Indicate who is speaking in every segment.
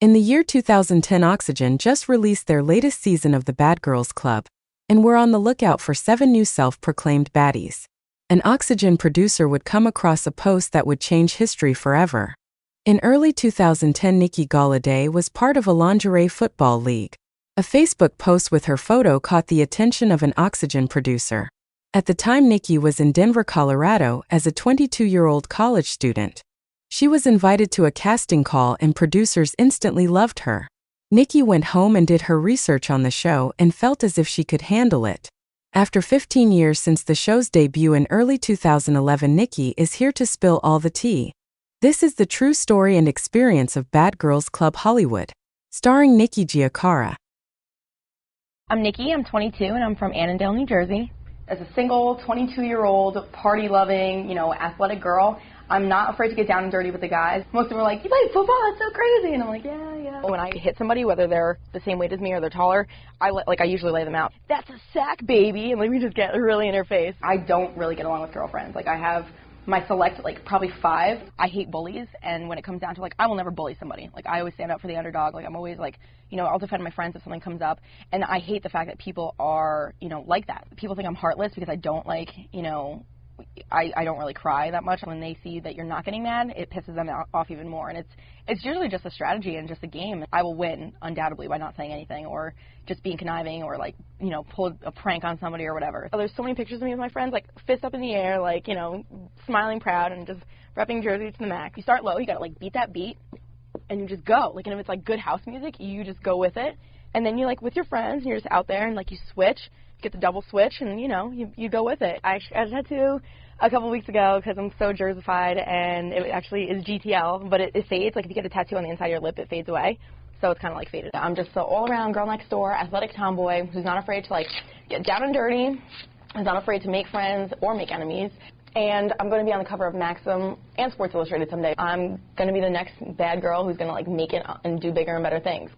Speaker 1: In the year 2010, Oxygen just released their latest season of the Bad Girls Club, and we're on the lookout for 7 new self-proclaimed baddies. An Oxygen producer would come across a post that would change history forever. In early 2010, Nikki Giacara was part of a lingerie football league. A Facebook post with her photo caught the attention of an Oxygen producer. At the time, Nikki was in Denver, Colorado, as a 22-year-old college student. She was invited to a casting call and producers instantly loved her. Nikki went home and did her research on the show and felt as if she could handle it. After 15 years since the show's debut in early 2011, Nikki is here to spill all the tea. This is the true story and experience of Bad Girls Club Hollywood. Starring Nikki Giacara.
Speaker 2: I'm Nikki, I'm 22, and I'm from Annandale, New Jersey.
Speaker 3: As a single, 22-year-old, party-loving, athletic girl, I'm not afraid to get down and dirty with the guys. Most of them are like, you play football, it's so crazy. And I'm like, yeah.
Speaker 2: When I hit somebody, whether they're the same weight as me or they're taller, I usually lay them out. That's a sack, baby. And we just get really in their face.
Speaker 3: I don't really get along with girlfriends. I have my select, probably 5.
Speaker 2: I hate bullies, and when it comes down to, I will never bully somebody. I always stand up for the underdog. I'm always, I'll defend my friends if something comes up. And I hate the fact that people are, like that. People think I'm heartless because I don't I don't really cry that much. When they see that you're not getting mad, it pisses them off even more. And it's usually just a strategy and just a game. I will win, undoubtedly, by not saying anything or just being conniving or, pull a prank on somebody or whatever. There's so many pictures of me with my friends, fist up in the air, smiling proud and just repping Jersey to the max. You start low, you gotta, beat that beat, and you just go. And if it's, good house music, you just go with it. And then you're, with your friends, and you're just out there, and, you switch. Get the double switch, and you go with it. I had a tattoo a couple weeks ago because I'm so Jersified, and it actually is GTL, but it fades. If you get a tattoo on the inside of your lip, it fades away. So it's kind of faded. I'm just the all-around girl next door, athletic tomboy who's not afraid to get down and dirty, who's not afraid to make friends or make enemies. And I'm going to be on the cover of Maxim and Sports Illustrated someday. I'm going to be the next bad girl who's going to make it and do bigger and better things.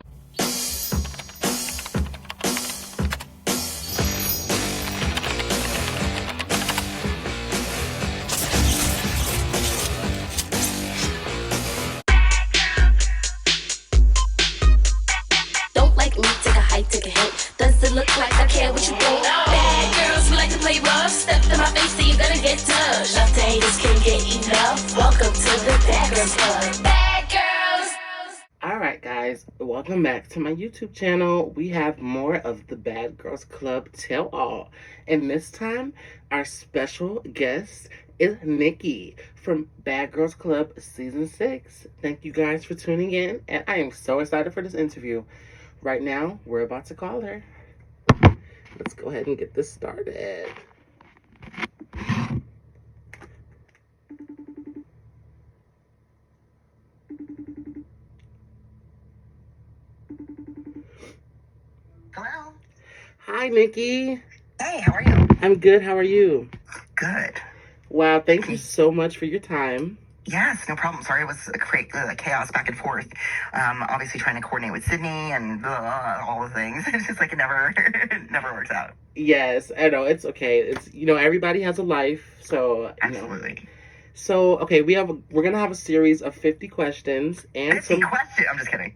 Speaker 4: Take a hit. Does it look like I care what you think? Bad girls who like to play rough. Step to my face, so you're gonna get touched. Love to haters can't get enough. Welcome to the Bad Girls Club. Bad Girls.
Speaker 5: Alright guys, welcome back to my YouTube channel. We have more of the Bad Girls Club Tell All. And this time, our special guest is Nikki from Bad Girls Club Season 6. Thank you guys for tuning in, and I am so excited for this interview. Right now, we're about to call her. Let's go ahead and get this started.
Speaker 6: Hello.
Speaker 5: Hi, Nikki.
Speaker 6: Hey, how are you?
Speaker 5: I'm good. How are you?
Speaker 6: Good.
Speaker 5: Wow, thank you so much for your time.
Speaker 6: Yes, no problem. Sorry, it was a chaos back and forth. Obviously trying to coordinate with Sydney and all the things. It's just it never works out.
Speaker 5: Yes, I know. It's okay. It's, everybody has a life, so,
Speaker 6: Absolutely.
Speaker 5: So, okay, we're going to have a series of 50 questions. And
Speaker 6: 50 questions? I'm just kidding.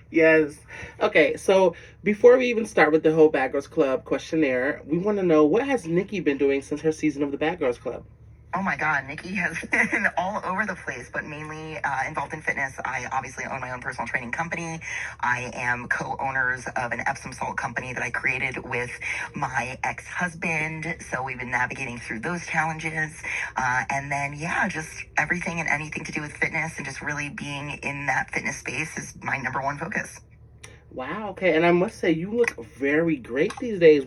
Speaker 5: Yes. Okay, so before we even start with the whole Bad Girls Club questionnaire, we want to know, what has Nikki been doing since her season of the Bad Girls Club?
Speaker 6: Oh my God, Nikki has been all over the place, but mainly involved in fitness. I obviously own my own personal training company. I am co-owners of an Epsom salt company that I created with my ex-husband. So we've been navigating through those challenges. And then, just everything and anything to do with fitness and just really being in that fitness space is my number one focus.
Speaker 5: Wow, okay. And I must say, you look very great these days.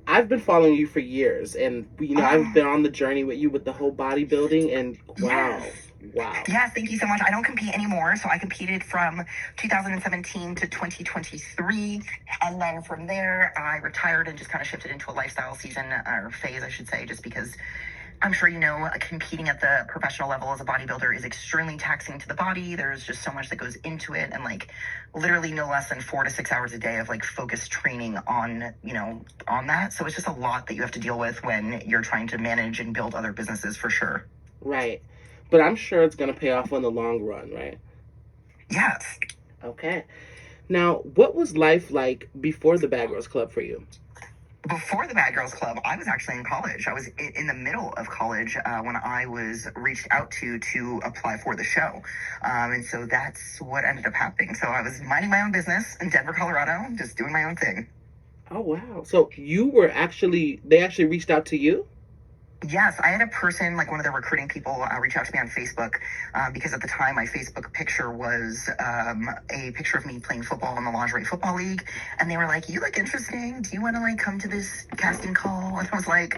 Speaker 5: I've been following you for years, and I've been on the journey with you with the whole bodybuilding, and wow.
Speaker 6: Yes, thank you so much. I don't compete anymore, so I competed from 2017 to 2023, and then from there, I retired and just kind of shifted into a lifestyle season, or phase, I should say, just because I'm sure competing at the professional level as a bodybuilder is extremely taxing to the body. There's just so much that goes into it, and literally no less than 4 to 6 hours a day of focused training on that. So it's just a lot that you have to deal with when you're trying to manage and build other businesses, for sure.
Speaker 5: Right. But I'm sure it's going to pay off in the long run, right?
Speaker 6: Yes.
Speaker 5: Okay. Now, what was life like before the Bad Girls Club for you?
Speaker 6: Before the Bad Girls Club, I was actually in college. I was in the middle of college when I was reached out to apply for the show. And so that's what ended up happening. So I was minding my own business in Denver, Colorado, just doing my own thing.
Speaker 5: Oh, wow. So they actually reached out to you?
Speaker 6: Yes, I had a person, like one of the recruiting people, reach out to me on Facebook because at the time my Facebook picture was a picture of me playing football in the Lingerie Football League. And they were like, "You look interesting. Do you want to like come to this casting call?" And I was like,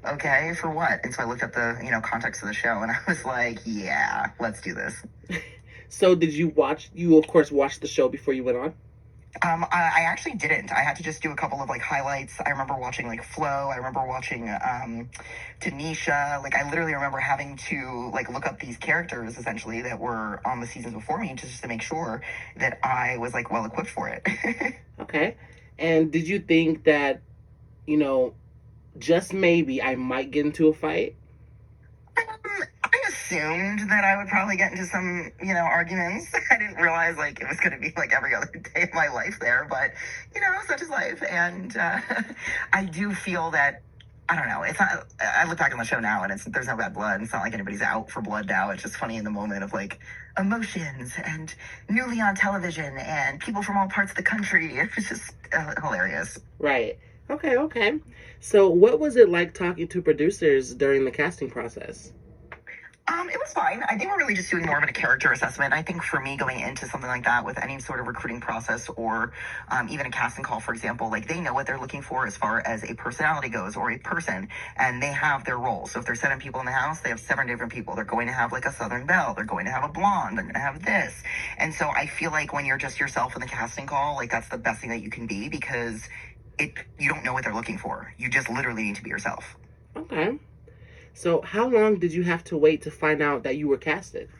Speaker 6: "Okay, for what?" And so I looked up the, context of the show and I was like, "Yeah, let's do this."
Speaker 5: So did you of course watched the show before you went on?
Speaker 6: I actually didn't. I had to just do a couple of like highlights. I remember watching like Flo. I remember watching Tanisha. Like I literally remember having to like look up these characters essentially that were on the seasons before me just to make sure that I was like well equipped for it.
Speaker 5: Okay. And did you think that, you know, just maybe I might get into a fight?
Speaker 6: I assumed that I would probably get into some, arguments. I didn't realize like it was going to be like every other day of my life there, but such is life. And I do feel that I don't know. It's not. I look back on the show now, and there's no bad blood. It's not like anybody's out for blood now. It's just funny in the moment of like emotions and newly on television and people from all parts of the country. It's just hilarious.
Speaker 5: Right. Okay, okay. So what was it like talking to producers during the casting process?
Speaker 6: It was fine. I think we're really just doing more of a character assessment. I think for me, going into something like that with any sort of recruiting process or even a casting call, for example, like they know what they're looking for as far as a personality goes or a person, and they have their roles. So if there's 7 people in the house, they have 7 different people. They're going to have like a Southern Belle. They're going to have a blonde. They're going to have this. And so I feel like when you're just yourself in the casting call, like that's the best thing that you can be because you don't know what they're looking for. You just literally need to be yourself.
Speaker 5: Okay. So how long did you have to wait to find out that you were casted?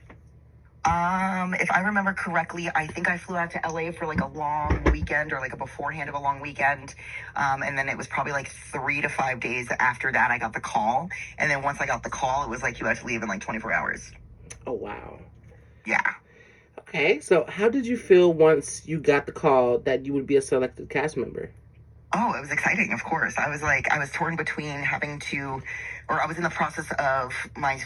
Speaker 6: If I remember correctly, I think I flew out to LA for like a long weekend or like a beforehand of a long weekend. And then it was probably like 3 to 5 days after that I got the call. And then once I got the call, it was like you had to leave in like 24 hours.
Speaker 5: Oh, wow.
Speaker 6: Yeah.
Speaker 5: Okay. So how did you feel once you got the call that you would be a selected cast member?
Speaker 6: Oh, it was exciting, of course. I was torn between I was in the process of my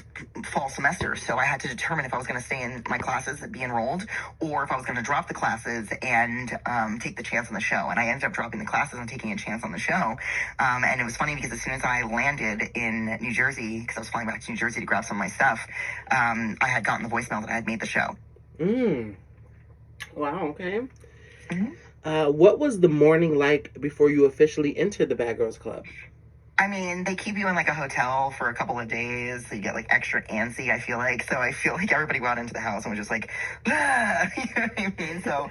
Speaker 6: fall semester. So I had to determine if I was going to stay in my classes and be enrolled or if I was going to drop the classes and take the chance on the show. And I ended up dropping the classes and taking a chance on the show. And it was funny because as soon as I landed in New Jersey, because I was flying back to New Jersey to grab some of my stuff, I had gotten the voicemail that I had made the show.
Speaker 5: Wow, okay.
Speaker 6: Mm-hmm.
Speaker 5: What was the morning like before you officially entered the Bad Girls Club?
Speaker 6: I mean, they keep you in like a hotel for a couple of days, so you get like extra antsy, I feel like. So I feel like everybody got into the house and was just like, ah, you know what I mean? So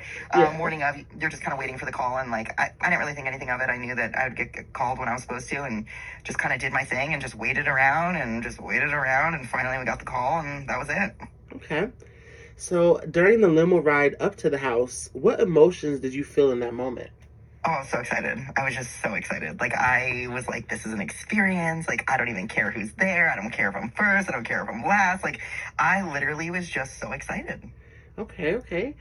Speaker 6: morning of, you're just kind of waiting for the call, and like I didn't really think anything of it. I knew that I would get called when I was supposed to, and just kind of did my thing and just waited around, and finally we got the call, and that was it.
Speaker 5: Okay. So during the limo ride up to the house, what emotions did you feel in that moment?
Speaker 6: Oh, I was so excited. I was just so excited. Like, I was like, this is an experience. Like, I don't even care who's there. I don't care if I'm first. I don't care if I'm last. Like, I literally was just so excited.
Speaker 5: Okay.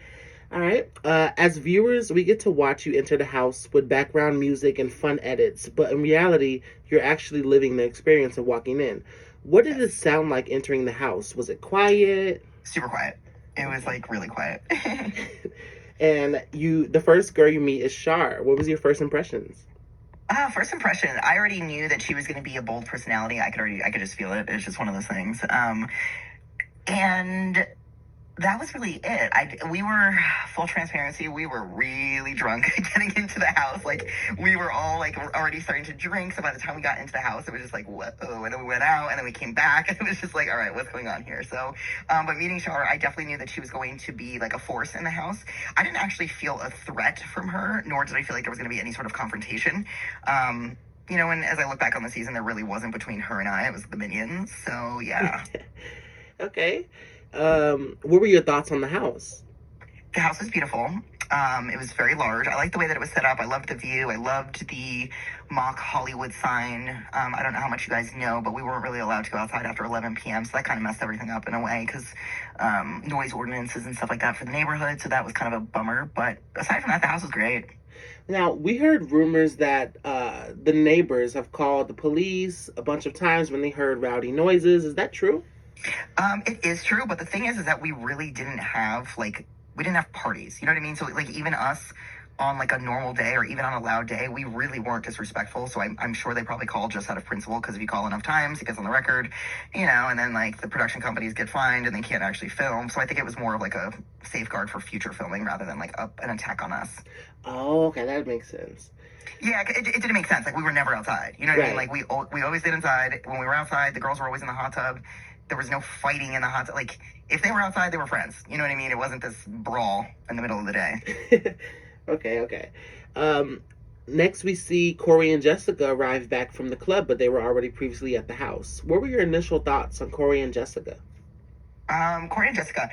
Speaker 5: All right. As viewers, we get to watch you enter the house with background music and fun edits. But in reality, you're actually living the experience of walking in. What did it sound like entering the house? Was it quiet?
Speaker 6: Super quiet. It was like really quiet.
Speaker 5: And the first girl you meet is Shar. What was your first impressions?
Speaker 6: First impression, I already knew that she was going to be a bold personality. I could just feel it. It's just one of those things. And that was really it. We were, full transparency, we were really drunk getting into the house. Like, we were all like already starting to drink. So by the time we got into the house, it was just like, whoa. And then we went out and then we came back and it was just like, all right, what's going on here? So, but meeting Shar, I definitely knew that she was going to be like a force in the house. I didn't actually feel a threat from her, nor did I feel like there was going to be any sort of confrontation. And as I look back on the season, there really wasn't between her and I. It was the minions. So, yeah.
Speaker 5: Okay. What were your thoughts on the house?
Speaker 6: The house was beautiful. It was very large. I liked the way that it was set up. I loved the view. I loved the mock Hollywood sign. I don't know how much you guys know, but we weren't really allowed to go outside after 11 p.m., so that kind of messed everything up in a way because noise ordinances and stuff like that for the neighborhood, so that was kind of a bummer. But aside from that, the house was great.
Speaker 5: Now, we heard rumors that the neighbors have called the police a bunch of times when they heard rowdy noises. Is that true?
Speaker 6: It is true, but the thing is that we really didn't have, we didn't have parties. You know what I mean? So, even us on, a normal day or even on a loud day, we really weren't disrespectful. So I'm sure they probably called just out of principle because if you call enough times, it gets on the record, and then, the production companies get fined and they can't actually film. So I think it was more of, a safeguard for future filming rather than, an attack on us.
Speaker 5: Oh, okay. That makes sense.
Speaker 6: Yeah, it didn't make sense. We were never outside. You know what I mean?
Speaker 5: Right.
Speaker 6: We always stayed inside. When we were outside, the girls were always in the hot tub. There was no fighting in the hot tub. If they were outside, they were friends. You know what I mean? It wasn't this brawl in the middle of the day.
Speaker 5: Okay. Next, we see Corey and Jessica arrive back from the club, but they were already previously at the house. What were your initial thoughts on Corey and Jessica?
Speaker 6: Corey and Jessica.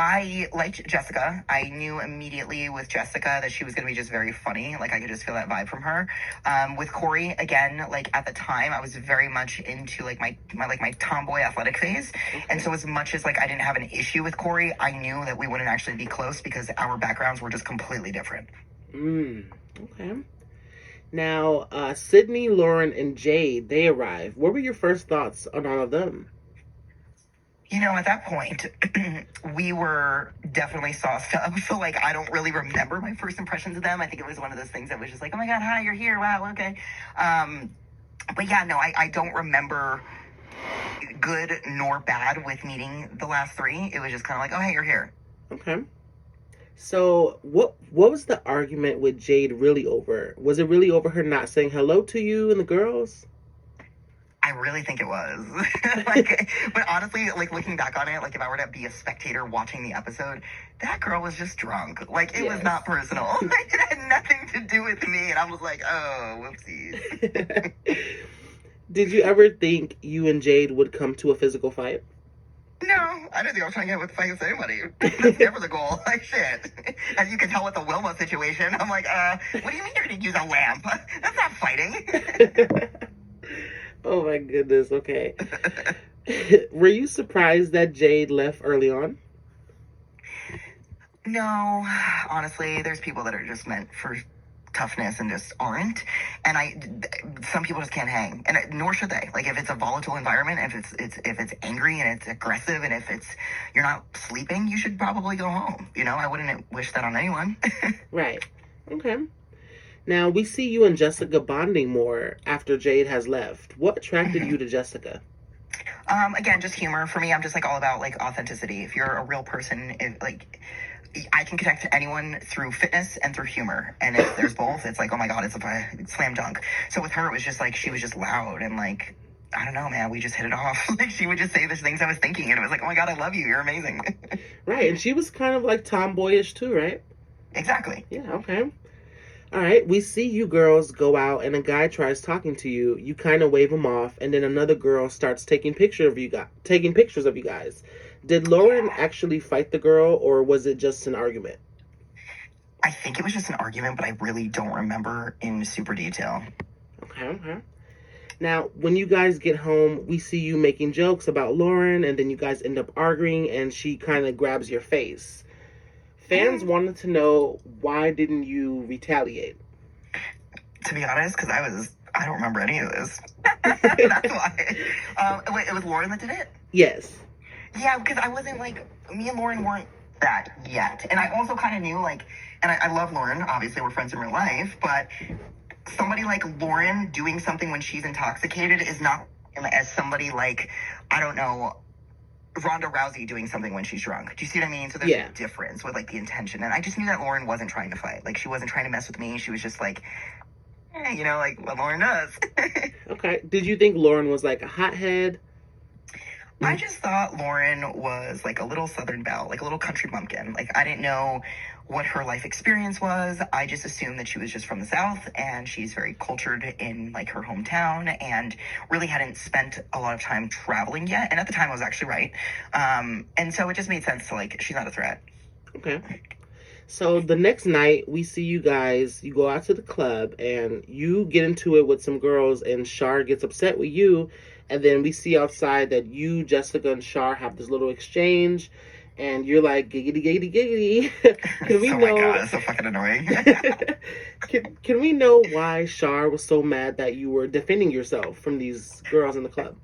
Speaker 6: I liked Jessica. I knew immediately with Jessica that she was going to be just very funny. I could just feel that vibe from her. With Corey, again, at the time, I was very much into my tomboy athletic phase.
Speaker 5: Okay.
Speaker 6: And so as much as I didn't have an issue with Corey, I knew that we wouldn't actually be close because our backgrounds were just completely different.
Speaker 5: Okay. Now, Sydney, Lauren, and Jade, they arrive. What were your first thoughts on all of them?
Speaker 6: At that point, we were definitely sauced up. So, I don't really remember my first impressions of them. I think it was one of those things that was just oh my God, hi, you're here. Wow, okay. But yeah, no, I don't remember good nor bad with meeting the last three. It was just kind of oh, hey, you're here.
Speaker 5: Okay. So, what was the argument with Jade really over? Was it really over her not saying hello to you and the girls?
Speaker 6: I really think it was. But honestly, looking back on it, if I were to be a spectator watching the episode, that girl was just drunk. It was not personal. It had nothing to do with me. And I was oh, whoopsies.
Speaker 5: Did you ever think you and Jade would come to a physical fight?
Speaker 6: No, I didn't think I was trying to get with fight with anybody. That's never the goal. Shit. As you can tell with the Wilma situation, I'm what do you mean you're going to use a lamp? That's not fighting.
Speaker 5: Oh my goodness, okay. Were you surprised that Jade left early on?
Speaker 6: No, honestly, there's people that are just meant for toughness and just aren't. And some people just can't hang, and nor should they. If it's a volatile environment, if it's angry and it's aggressive, and if you're not sleeping, you should probably go home. I wouldn't wish that on anyone.
Speaker 5: Right. Okay. Now, we see you and Jessica bonding more after Jade has left. What attracted you to Jessica?
Speaker 6: Again, just humor. For me, I'm just all about authenticity. If you're a real person, I can connect to anyone through fitness and through humor. And if there's both, it's oh my God, it's a slam dunk. So with her, it was just she was just loud and I don't know, man, we just hit it off. She would just say the things I was thinking, and it was oh my God, I love you. You're amazing.
Speaker 5: Right, and she was kind of tomboyish too, right?
Speaker 6: Exactly.
Speaker 5: Yeah, okay. All right, we see you girls go out and a guy tries talking to you. You kind of wave him off, and then another girl starts taking pictures of you guys. Did Lauren actually fight the girl, or was it just an argument?
Speaker 6: I think it was just an argument, but I really don't remember in super detail.
Speaker 5: Okay. Now, when you guys get home, we see you making jokes about Lauren, and then you guys end up arguing, and she kind of grabs your face. Fans wanted to know, why didn't you retaliate?
Speaker 6: To be honest, because I don't remember any of this. That's why. Wait, it was Lauren that did it?
Speaker 5: Yes.
Speaker 6: Yeah, because I wasn't me and Lauren weren't that yet. And I also kind of knew, and I love Lauren. Obviously, we're friends in real life. But somebody like Lauren doing something when she's intoxicated is not as somebody I don't know, Ronda Rousey doing something when she's drunk. Do you see what I mean? So there's a difference with the intention. And I just knew that Lauren wasn't trying to fight. She wasn't trying to mess with me. She was just what Lauren does.
Speaker 5: Okay. Did you think Lauren was a hothead?
Speaker 6: I just thought Lauren was a little Southern belle, a little country bumpkin. I didn't know what her life experience was. I just assumed that she was just from the South, and she's very cultured in her hometown, and really hadn't spent a lot of time traveling yet. And at the time I was actually right. And so it just made sense to she's not a threat.
Speaker 5: Okay. So the next night, we see you guys, you go out to the club and you get into it with some girls, and Shar gets upset with you. And then we see outside that you, Jessica, and Shar have this little exchange, and you're like, giggity, giggity, giggity. Can we
Speaker 6: Oh my
Speaker 5: know?
Speaker 6: god, it's so fucking annoying.
Speaker 5: Can we know why Shar was so mad that you were defending yourself from these girls in the club?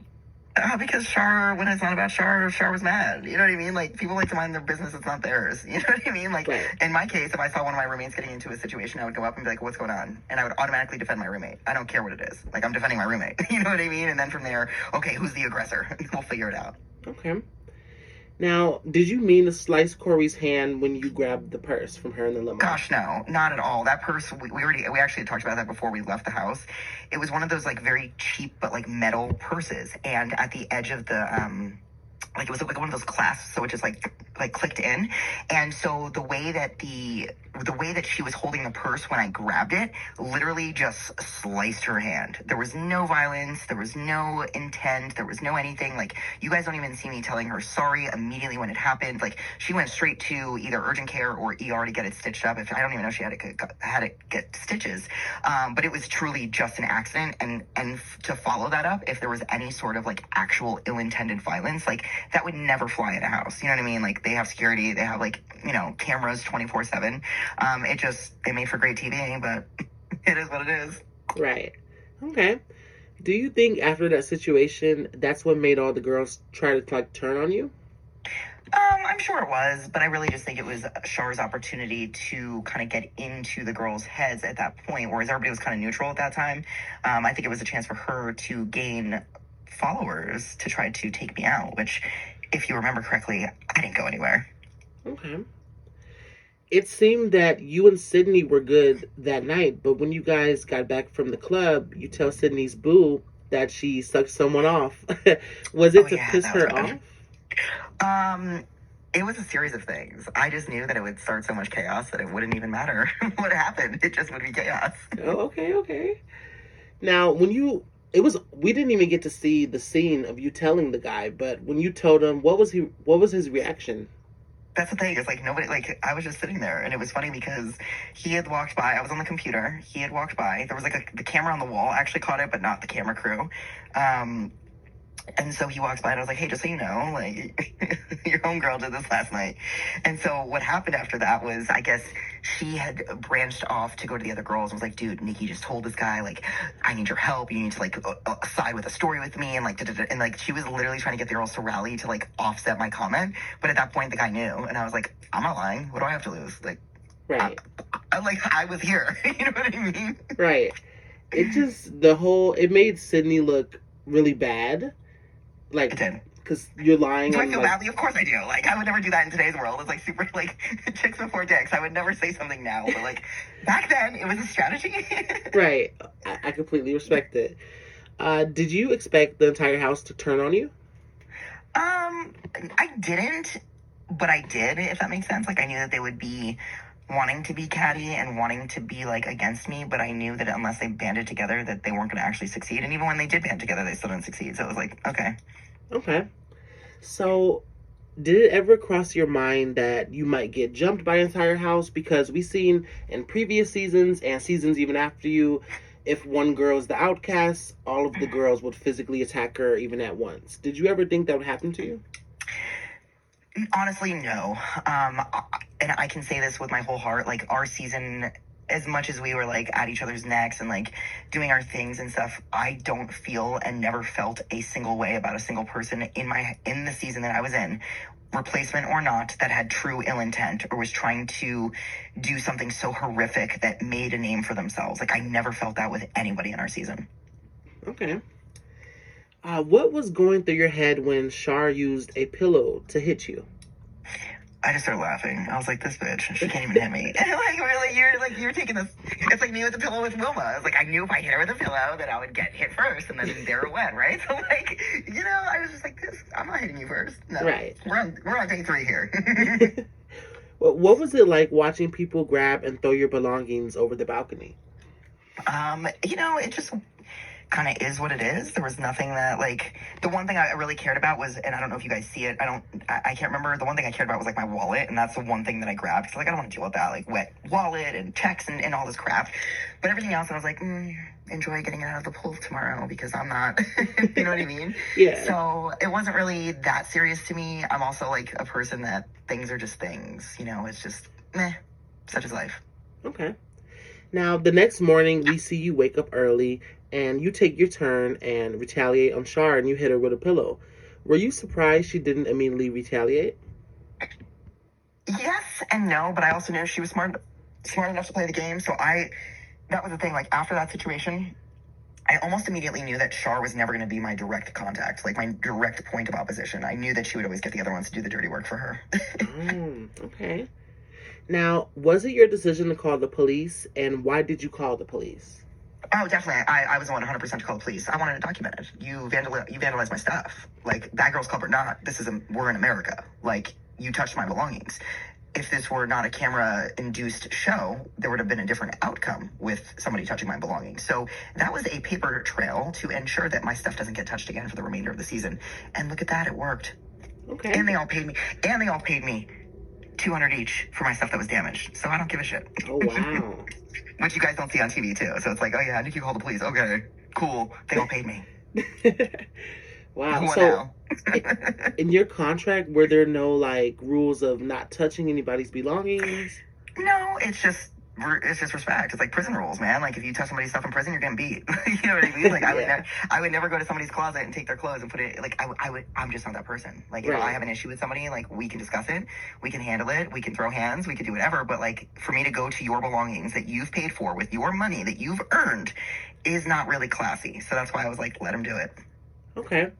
Speaker 6: Because Char, when it's not about Char, Char was mad. You know what I mean? Like, people like to mind their business, it's not theirs. You know what I mean? Like,
Speaker 5: Right.
Speaker 6: in my case, if I saw one of my roommates getting into a situation, I would go up and be like, what's going on? And I would automatically defend my roommate. I don't care what it is. Like, I'm defending my roommate. You know what I mean? And then from there, okay, who's the aggressor? We'll figure it out.
Speaker 5: Okay. Now, did you mean to slice Corey's hand when you grabbed the purse from her in the limo?
Speaker 6: Gosh, no, not at all. That purse, we actually talked about that before we left the house. It was one of those like very cheap but like metal purses, and at the edge of the like it was like one of those clasps, so it just like clicked in. And so the way that she was holding the purse when I grabbed it literally just sliced her hand. There was no violence, there was no intent, there was no anything. Like, you guys don't even see me telling her sorry immediately when it happened. Like, she went straight to either urgent care or ER to get it stitched up. If I don't even know if she had to get stitches. But it was truly just an accident. And to follow that up, if there was any sort of like actual ill-intended violence, like, that would never fly in a house. You know what I mean? Like, they have security, they have like, you know, cameras 24/7. They made for great TV, but it is what it is.
Speaker 5: Right. Okay. Do you think after that situation, that's what made all the girls try to like turn on you?
Speaker 6: I'm sure it was, but I really just think it was Char's opportunity to kind of get into the girls' heads at that point, whereas everybody was kind of neutral at that time. I think it was a chance for her to gain followers to try to take me out, which, if you remember correctly, I didn't go anywhere.
Speaker 5: Okay. It seemed that you and Sydney were good that night, but when you guys got back from the club, you tell Sydney's boo that she sucked someone off. Was it to piss her off?
Speaker 6: It was a series of things. I just knew that it would start so much chaos that it wouldn't even matter what happened. It just would be chaos.
Speaker 5: Oh, okay. Now, we didn't even get to see the scene of you telling the guy, but when you told him, what was his reaction?
Speaker 6: That's the thing. It's like nobody, like, I was just sitting there, and it was funny because he had walked by. I was on the computer. He had walked by. There was like the camera on the wall actually caught it, but not the camera crew. And so he walks by, and I was like, hey, just so you know, like, your homegirl did this last night. And so what happened after that was, I guess she had branched off to go to the other girls and was like, dude, Nikki just told this guy, like, I need your help. You need to, like, side with a story with me. And, like, and, like, she was literally trying to get the girls to rally to, like, offset my comment. But at that point, the guy knew. And I was like, I'm not lying. What do I have to lose? Like,
Speaker 5: right.
Speaker 6: I was here. You know what I mean?
Speaker 5: Right. It made Sydney look really bad. Like,
Speaker 6: it did.
Speaker 5: Because you're lying.
Speaker 6: Do I feel badly? Of course I do. Like, I would never do that in today's world. It's like super, like, chicks before dicks. I would never say something now. But, like, back then, it was a strategy.
Speaker 5: Right. I completely respect it. Did you expect the entire house to turn on you?
Speaker 6: I didn't, but I did, if that makes sense. Like, I knew that they would be wanting to be catty and wanting to be, like, against me, but I knew that unless they banded together that they weren't going to actually succeed. And even when they did band together, they still didn't succeed. So it was like, okay.
Speaker 5: Okay. So, did it ever cross your mind that you might get jumped by an entire house? Because we've seen in previous seasons and seasons even after you, if one girl's the outcast, all of the girls would physically attack her even at once. Did you ever think that would happen to you?
Speaker 6: Honestly, no. And I can say this with my whole heart. Like, our season, as much as we were, like, at each other's necks and, like, doing our things and stuff, I don't feel and never felt a single way about a single person in the season that I was in, replacement or not, that had true ill intent or was trying to do something so horrific that made a name for themselves. Like, I never felt that with anybody in our season.
Speaker 5: Okay. What was going through your head when Shar used a pillow to hit you?
Speaker 6: I just started laughing. I was like, this bitch, she can't even hit me. And really, you're taking this. It's like me with the pillow with Wilma. I was like, I knew if I hit her with a pillow that I would get hit first, and then there it went, right? So, like, you know, I was just like, this. I'm not hitting you first. No,
Speaker 5: right.
Speaker 6: We're on day 3 here.
Speaker 5: Well, what was it like watching people grab and throw your belongings over the balcony?
Speaker 6: You know, it just. kind of is what it is. There was nothing that, like, the one thing I really cared about was, and I don't know if you guys see it, I can't remember, the one thing I cared about was, like, my wallet, and that's the one thing that I grabbed, because, like, I don't want to deal with that, like, wet wallet and checks and all this crap. But everything else, I was like, enjoy getting it out of the pool tomorrow, because I'm not, you know what I mean?
Speaker 5: Yeah.
Speaker 6: So it wasn't really that serious to me. I'm also, like, a person that things are just things, you know, it's just, meh, such is life.
Speaker 5: Okay. Now, the next morning, we see you wake up early, and you take your turn and retaliate on Shar, and you hit her with a pillow. Were you surprised she didn't immediately retaliate?
Speaker 6: Yes and no, but I also knew she was smart enough to play the game. So that was the thing. Like, after that situation, I almost immediately knew that Shar was never going to be my direct contact, like my direct point of opposition. I knew that she would always get the other ones to do the dirty work for her.
Speaker 5: Okay. Now, was it your decision to call the police, and why did you call the police?
Speaker 6: Oh, definitely. I was the one 100% to call the police. I wanted it documented. You vandalized my stuff. Like, Bad Girls Club or not, we're in America. Like, you touched my belongings. If this were not a camera-induced show, there would have been a different outcome with somebody touching my belongings. So that was a paper trail to ensure that my stuff doesn't get touched again for the remainder of the season. And look at that, it worked.
Speaker 5: Okay.
Speaker 6: And they all paid me $200 each for my stuff that was damaged. So I don't give a shit.
Speaker 5: Oh, wow.
Speaker 6: Which you guys don't see on TV, too. So it's like, oh, yeah, Nikki called the police. Okay, cool. They all paid me.
Speaker 5: Wow.
Speaker 6: What
Speaker 5: So,
Speaker 6: now?
Speaker 5: in your contract, were there no, like, rules of not touching anybody's belongings?
Speaker 6: No, it's just respect. It's like prison rules, man. Like, if you touch somebody's stuff in prison, you're getting beat. You know what I mean? Like, I would never go to somebody's closet and take their clothes and put it, like, I'm just not that person. Like, if I have an issue with somebody, like, we can discuss it, we can handle it, we can throw hands, we can do whatever, but, like, for me to go to your belongings that you've paid for with your money that you've earned is not really classy. So that's why I was like, let him do it.
Speaker 5: Okay.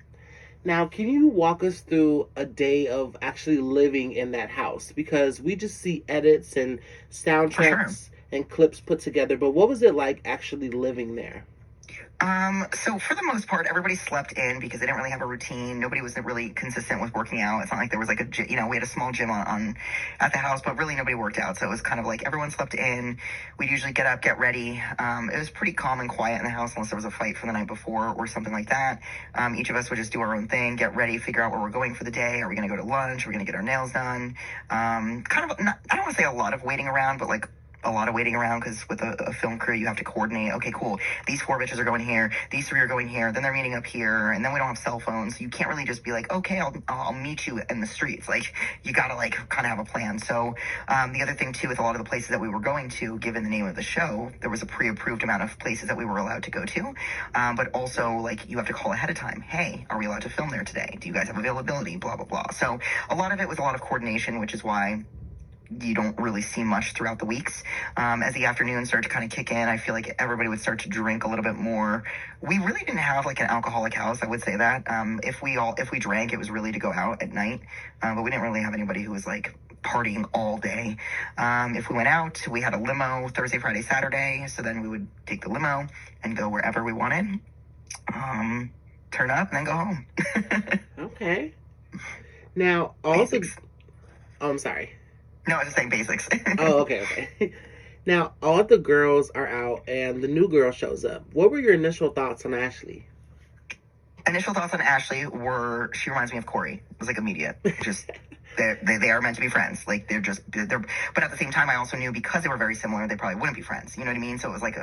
Speaker 5: Now, can you walk us through a day of actually living in that house? Because we just see edits and soundtracks and clips put together, but what was it like actually living there?
Speaker 6: So for the most part, everybody slept in because they didn't really have a routine. Nobody was really consistent with working out. It's not like there was like we had a small gym on at the house, but really nobody worked out. So it was kind of like everyone slept in. We'd usually get up, get ready. It was pretty calm and quiet in the house unless there was a fight from the night before or something like that. Each of us would just do our own thing, get ready, figure out where we're going for the day. Are we going to go to lunch? Are we going to get our nails done? I don't want to say a lot of waiting around, but like a lot of waiting around, because with a film crew you have to coordinate. Okay, cool, these 4 bitches are going here, these 3 are going here, then they're meeting up here, and then we don't have cell phones, so you can't really just be like, okay, I'll meet you in the streets. Like, you gotta like kind of have a plan. So the other thing too, with a lot of the places that we were going to, given the name of the show, there was a pre-approved amount of places that we were allowed to go to, but also like you have to call ahead of time. Hey, are we allowed to film there today? Do you guys have availability? Blah blah blah. So a lot of it was a lot of coordination, which is why you don't really see much throughout the weeks. As the afternoons start to kind of kick in, I feel like everybody would start to drink a little bit more. We really didn't have like an alcoholic house, I would say that. If we drank, it was really to go out at night, but we didn't really have anybody who was like partying all day. If we went out, we had a limo Thursday, Friday, Saturday, so then we would take the limo and go wherever we wanted, turn up, and then go home.
Speaker 5: Okay. Now, I'm sorry.
Speaker 6: No, I was just saying basics.
Speaker 5: Oh, okay. Now, all the girls are out and the new girl shows up. What were your initial thoughts on Ashley?
Speaker 6: Initial thoughts on Ashley were, she reminds me of Corey. It was like immediate. Just, they are meant to be friends. Like, they're, but at the same time, I also knew because they were very similar, they probably wouldn't be friends. You know what I mean? So it was like,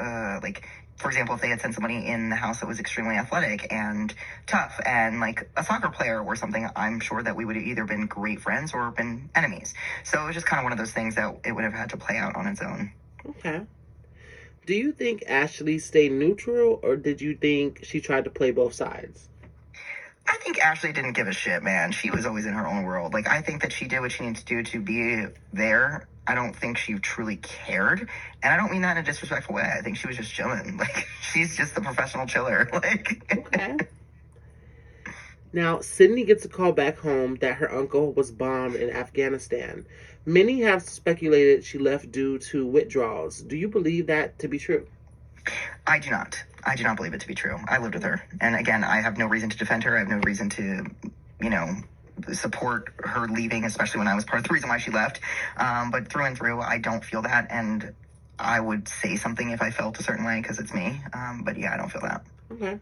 Speaker 6: for example, if they had sent somebody in the house that was extremely athletic and tough and like a soccer player or something, I'm sure that we would have either been great friends or been enemies. So it was just kind of one of those things that it would have had to play out on its own.
Speaker 5: Okay. Do you think Ashley stayed neutral, or did you think she tried to play both sides?
Speaker 6: I think Ashley didn't give a shit, man. She was always in her own world. Like, I think that she did what she needed to do to be there. I don't think she truly cared. And I don't mean that in a disrespectful way. I think she was just chilling. Like, she's just the professional chiller. Like,
Speaker 5: okay. Now, Sydney gets a call back home that her uncle was bombed in Afghanistan. Many have speculated she left due to withdrawals. Do you believe that to be true?
Speaker 6: I do not. I do not believe it to be true. I lived with her. And again, I have no reason to defend her. I have no reason to, support her leaving, especially when I was part of the reason why she left. But through and through, I don't feel that. And I would say something if I felt a certain way because it's me. But yeah, I don't feel that.
Speaker 5: Okay.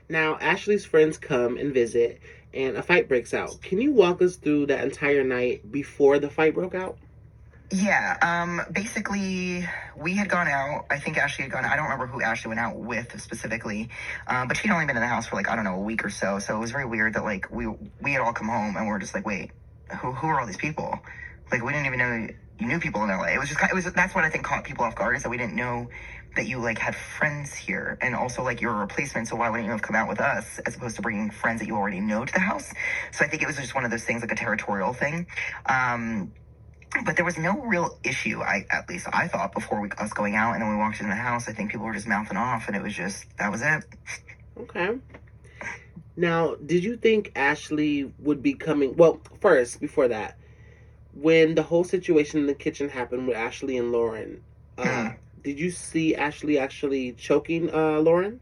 Speaker 5: Now, Ashley's friends come and visit, and a fight breaks out. Can you walk us through that entire night before the fight broke out?
Speaker 6: Yeah, basically, we had gone out. I think Ashley had gone. I don't remember who Ashley went out with specifically, but she'd only been in the house for like, I don't know, a week or so. So it was very weird that like we had all come home and we were just like, wait, who are all these people? Like we didn't even know you knew people in LA. It was just that's what I think caught people off guard, is that we didn't know that you like had friends here, and also like you're a replacement. So why wouldn't you have come out with us as opposed to bringing friends that you already know to the house? So I think it was just one of those things, like a territorial thing. But there was no real issue, at least I thought, before us going out. And then we walked into the house. I think people were just mouthing off, and it was just, that was it.
Speaker 5: Okay. Now, did you think Ashley would be coming? Well, first, before that, when the whole situation in the kitchen happened with Ashley and Lauren, did you see Ashley actually choking Lauren?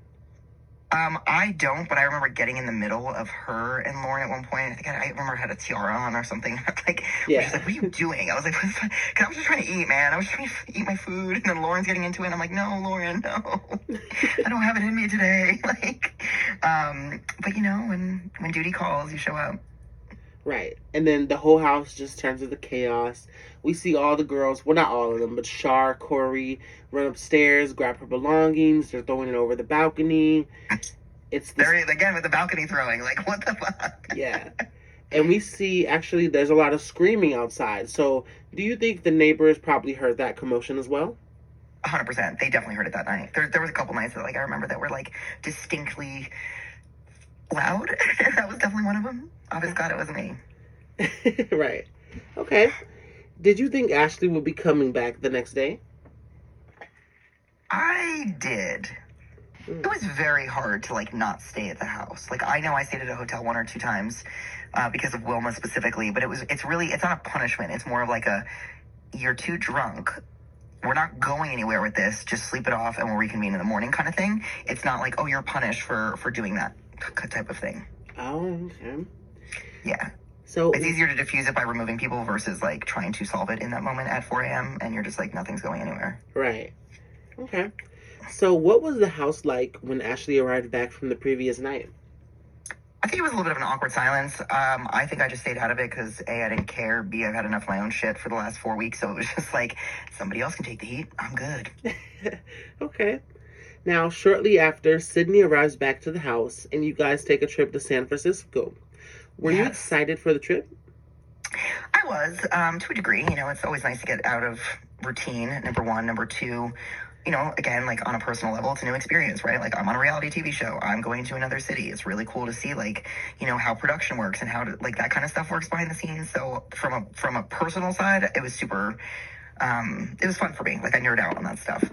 Speaker 6: I don't, but I remember getting in the middle of her and Lauren at one point. I think I remember I had a tiara on or something. Like,
Speaker 5: Yeah.
Speaker 6: She's like, what are you doing? I was like, because I was just trying to eat, man. I was trying to eat my food. And then Lauren's getting into it. And I'm like, no, Lauren, no. I don't have it in me today. Like, but you know, when duty calls, you show up.
Speaker 5: Right. And then the whole house just turns into chaos. We see all the girls, well, not all of them, but Shar, Corey, run upstairs, grab her belongings. They're throwing it over the balcony. It's this...
Speaker 6: Again, with the balcony throwing. Like, what the fuck?
Speaker 5: Yeah. And we see, actually, there's a lot of screaming outside. So do you think the neighbors probably heard that commotion as well?
Speaker 6: 100%. They definitely heard it that night. There was a couple nights that, like, I remember that were, like, distinctly loud. That was definitely one of them. Obviously, God, it was me.
Speaker 5: Right. Okay. Did you think Ashley would be coming back the next day?
Speaker 6: I did. It was very hard to, like, not stay at the house. Like, I know I stayed at a hotel 1 or 2 times because of Wilma specifically, but it's not a punishment. It's more of like you're too drunk. We're not going anywhere with this. Just sleep it off and we'll reconvene in the morning kind of thing. It's not like, oh, you're punished for doing that type of thing.
Speaker 5: Oh, okay.
Speaker 6: Yeah.
Speaker 5: So
Speaker 6: it's easier to diffuse it by removing people versus, like, trying to solve it in that moment at 4 a.m. and you're just like, nothing's going anywhere.
Speaker 5: Right. Okay. So what was the house like when Ashley arrived back from the previous night?
Speaker 6: I think it was a little bit of an awkward silence. I think I just stayed out of it because A, I didn't care. B, I've had enough of my own shit for the last 4 weeks. So it was just like, somebody else can take the heat. I'm good.
Speaker 5: Okay. Now, shortly after, Sydney arrives back to the house and you guys take a trip to San Francisco. Were you excited for the trip?
Speaker 6: I was, to a degree. You know, it's always nice to get out of routine, number one. Number two, you know, again, like, on a personal level, it's a new experience, right? Like, I'm on a reality TV show. I'm going to another city. It's really cool to see, like, you know, how production works and how, like, that kind of stuff works behind the scenes. So from a personal side, it was super... it was fun for me. Like, I nerd out on that stuff.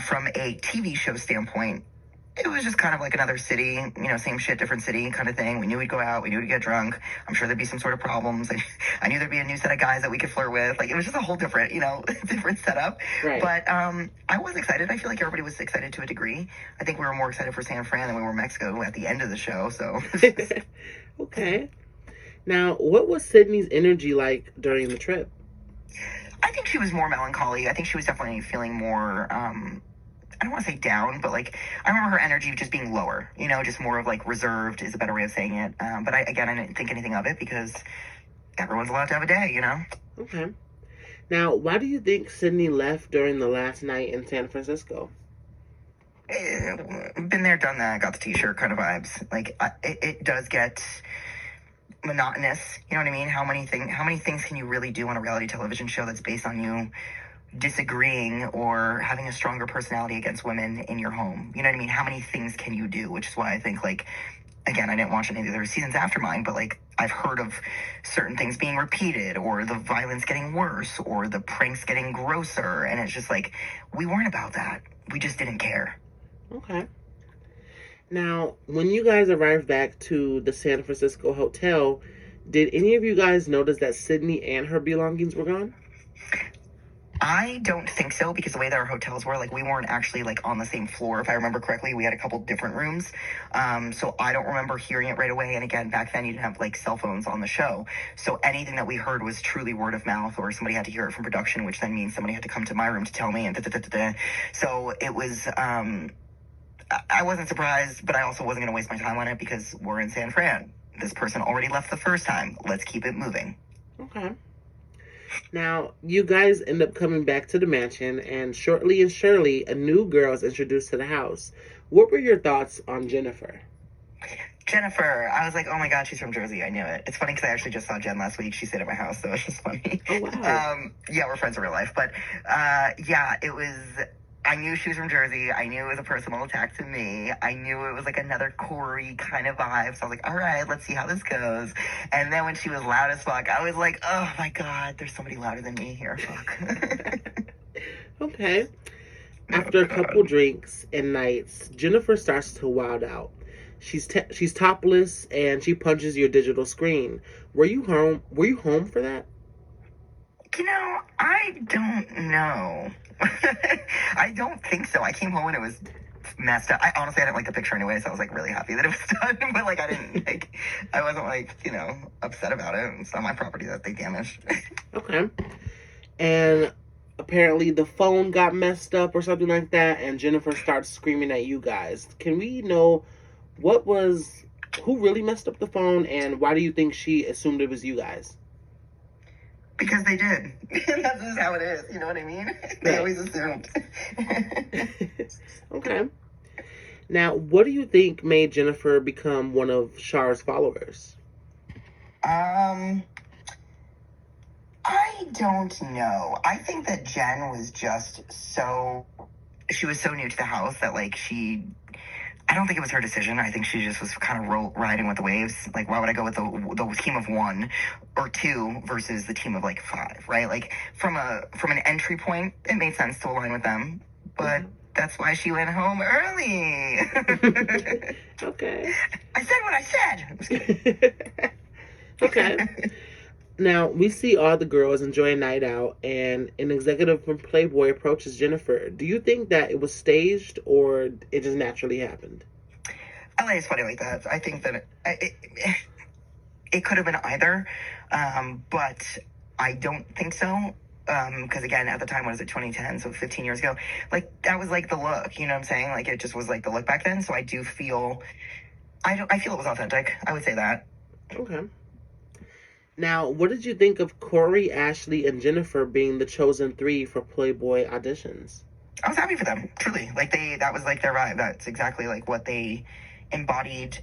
Speaker 6: From a TV show standpoint, it was just kind of like another city, you know, same shit, different city kind of thing. We knew we'd go out. We knew we'd get drunk. I'm sure there'd be some sort of problems. I knew there'd be a new set of guys that we could flirt with. Like, it was just a whole different, you know, different setup.
Speaker 5: Right.
Speaker 6: But I was excited. I feel like everybody was excited to a degree. I think we were more excited for San Fran than we were Mexico at the end of the show. So.
Speaker 5: Okay. Now, what was Sydney's energy like during the trip?
Speaker 6: I think she was more melancholy. I think she was definitely feeling more, I don't want to say down, but, like, I remember her energy just being lower, you know, just more of, like, reserved is a better way of saying it. But I didn't think anything of it because everyone's allowed to have a day, you know?
Speaker 5: Okay. Now, why do you think Sydney left during the last night in San Francisco?
Speaker 6: Been there, done that, got the t-shirt kind of vibes. Like, it does get monotonous, you know what I mean? How many things can you really do on a reality television show that's based on you disagreeing or having a stronger personality against women in your home? You know what I mean? How many things can you do? Which is why I think, like, again, I didn't watch any of the other seasons after mine, but, like, I've heard of certain things being repeated, or the violence getting worse, or the pranks getting grosser, and it's just like, we weren't about that. We just didn't care.
Speaker 5: Okay. Now, when you guys arrived back to the San Francisco hotel, did any of you guys notice that Sydney and her belongings were gone?
Speaker 6: I don't think so, because the way that our hotels were, like, we weren't actually, like, on the same floor. If I remember correctly, we had a couple different rooms. So I don't remember hearing it right away. And again, back then you didn't have, like, cell phones on the show. So anything that we heard was truly word of mouth, or somebody had to hear it from production, which then means somebody had to come to my room to tell me, and da-da-da-da-da. So it was, I wasn't surprised, but I also wasn't going to waste my time on it because we're in San Fran. This person already left the first time. Let's keep it moving.
Speaker 5: Okay. Now, you guys end up coming back to the mansion, and shortly and surely, a new girl is introduced to the house. What were your thoughts on Jennifer?
Speaker 6: Jennifer, I was like, oh my God, she's from Jersey. I knew it. It's funny because I actually just saw Jen last week. She stayed at my house, so it's just funny.
Speaker 5: Oh, wow.
Speaker 6: Yeah, we're friends in real life. But yeah, it was, I knew she was from Jersey. I knew it was a personal attack to me. I knew it was like another Corey kind of vibe. So I was like, all right, let's see how this goes. And then when she was loud as fuck, I was like, oh my God, there's somebody louder than me here. Fuck.
Speaker 5: Okay. After a couple drinks and nights, Jennifer starts to wild out. She's topless and she punches your digital screen. Were you home? Were you home for that?
Speaker 6: You know, I don't know. I don't think so. I came home and it was messed up. I didn't like the picture anyway, so I was like really happy that it was done. But like I wasn't like, upset about it. It's not my property that they damaged.
Speaker 5: Okay. And apparently the phone got messed up or something like that, and Jennifer starts screaming at you guys. Can we know who really messed up the phone, and why do you think she assumed it was you guys?
Speaker 6: Because they did. That's just how it is. You know what I mean? They always assumed.
Speaker 5: Okay. Now, what do you think made Jennifer become one of Char's followers?
Speaker 6: I don't know. I think that Jen was just she was so new to the house that I don't think it was her decision. I think she just was kind of riding with the waves. Like, why would I go with the team of 1 or 2 versus the team of 5, right? Like, from an entry point, it made sense to align with them, but that's why she went home early.
Speaker 5: Okay.
Speaker 6: I said what I said. I'm just kidding.
Speaker 5: Okay. Now, we see all the girls enjoy a night out, and an executive from Playboy approaches Jennifer. Do you think that it was staged, or it just naturally happened?
Speaker 6: LA is funny like that. I think that it could have been either, but I don't think so. Because again, at the time, what is it, 2010, so 15 years ago, that was the look, you know what I'm saying? It just was the look back then, so I do feel, I feel it was authentic. I would say that.
Speaker 5: Okay. Now, what did you think of Corey, Ashley, and Jennifer being the chosen 3 for Playboy auditions?
Speaker 6: I was happy for them, truly. That was their vibe. That's exactly what they embodied,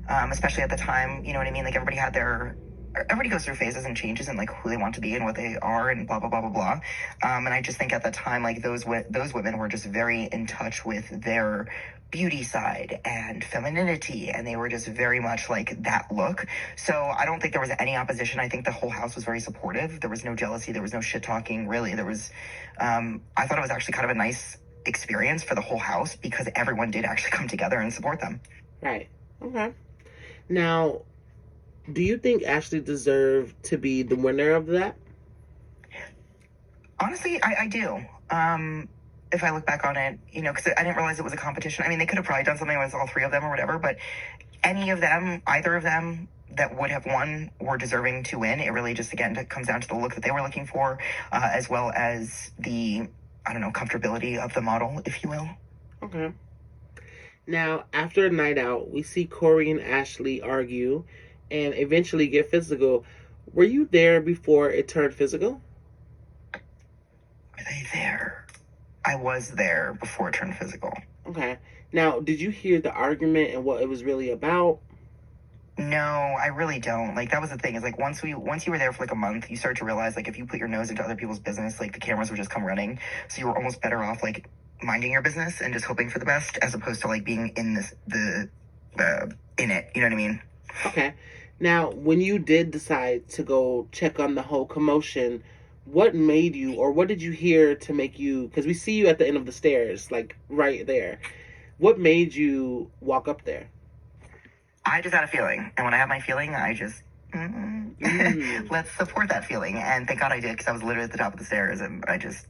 Speaker 6: especially at the time. You know what I mean? Everybody goes through phases and changes in who they want to be and what they are and blah blah blah blah blah. And I just think at the time those women were just very in touch with their beauty side and femininity, and they were just very much that look. So I don't think there was any opposition. I think the whole house was very supportive. There was no jealousy. There was no shit talking. Really, there was. I thought it was actually kind of a nice experience for the whole house because everyone did actually come together and support them.
Speaker 5: Right. Okay. Now, do you think Ashley deserved to be the winner of that?
Speaker 6: Honestly, I do. If I look back on it, because I didn't realize it was a competition. I mean, they could have probably done something with all 3 of them or whatever, but either of them that would have won were deserving to win. It really just, again, comes down to the look that they were looking for, as well as the, comfortability of the model, if you will.
Speaker 5: Okay. Now, after a night out, we see Corey and Ashley argue and eventually get physical. Were you there before it turned physical?
Speaker 6: Were they there? I was there before it turned physical.
Speaker 5: Okay. Now, did you hear the argument and what it was really about?
Speaker 6: No, I really don't. That was the thing, is once you were there for a month, you start to realize if you put your nose into other people's business, the cameras would just come running. So you were almost better off minding your business and just hoping for the best, as opposed to being in in it. You know what I mean?
Speaker 5: Okay. Now, when you did decide to go check on the whole commotion, what made you, or what did you hear to make you, because we see you at the end of the stairs, right there. What made you walk up there?
Speaker 6: I just had a feeling. And when I have my feeling, I just, let's support that feeling. And thank God I did, because I was literally at the top of the stairs, and I just,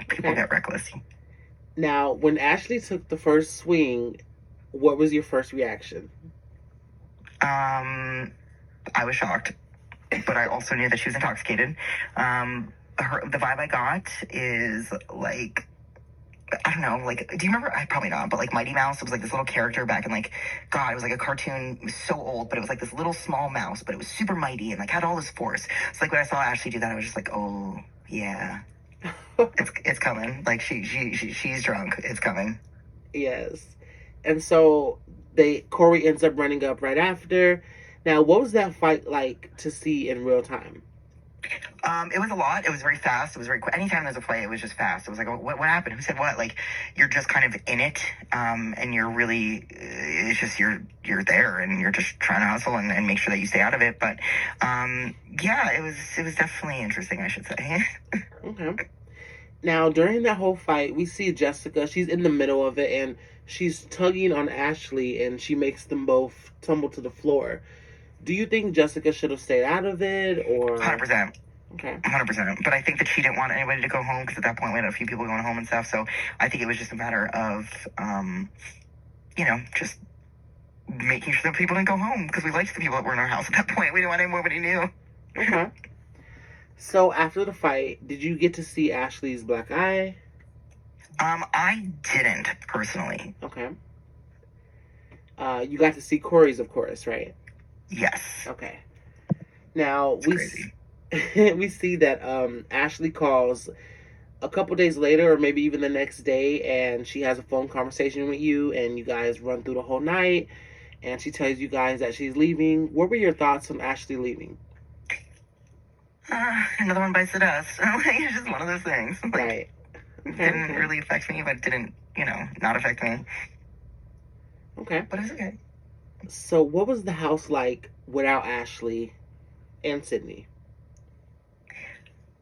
Speaker 6: people get reckless.
Speaker 5: Now, when Ashley took the first swing, what was your first reaction?
Speaker 6: I was shocked, but I also knew that she was intoxicated. The vibe I got is I don't know, like, do you remember, I probably not, but like Mighty Mouse, it was like this little character back in like, God, it was like a cartoon, it was so old, but it was like this little small mouse, but it was super mighty and like had all this force. So like when I saw Ashley do that, I was just like, oh, yeah, it's coming. Like she's drunk. It's coming.
Speaker 5: Yes. And so Corey ends up running up right after. Now, what was that fight like to see in real time?
Speaker 6: It was a lot. It was very fast. It was very quick. Anytime there's a fight, it was just fast. It was like, oh, what happened? Who said what? Like, you're just kind of in it, and you're really, it's just you're there, and you're just trying to hustle and make sure that you stay out of it. But, yeah, it was definitely interesting, I should say.
Speaker 5: Okay. Now, during that whole fight, we see Jessica. She's in the middle of it, and she's tugging on Ashley, and she makes them both tumble to the floor. Do you think Jessica should have stayed out of it, or?
Speaker 6: 100%.
Speaker 5: Okay.
Speaker 6: 100%. But I think that she didn't want anybody to go home because at that point we had a few people going home and stuff. So I think it was just a matter of, just making sure that people didn't go home because we liked the people that were in our house at that point. We didn't want anybody new.
Speaker 5: Okay. So after the fight, did you get to see Ashley's black eye?
Speaker 6: I didn't personally.
Speaker 5: Okay. You got to see Corey's, of course, right?
Speaker 6: Yes.
Speaker 5: Okay. Now
Speaker 6: Crazy.
Speaker 5: we see that Ashley calls a couple days later, or maybe even the next day, and she has a phone conversation with you, and you guys run through the whole night, and she tells you guys that she's leaving. What were your thoughts on Ashley leaving?
Speaker 6: Another one bites the dust. It's just one of those things. Like,
Speaker 5: Right.
Speaker 6: It didn't really affect me, but it didn't, not affect me.
Speaker 5: Okay.
Speaker 6: But it's okay.
Speaker 5: So what was the house like without Ashley and Sydney?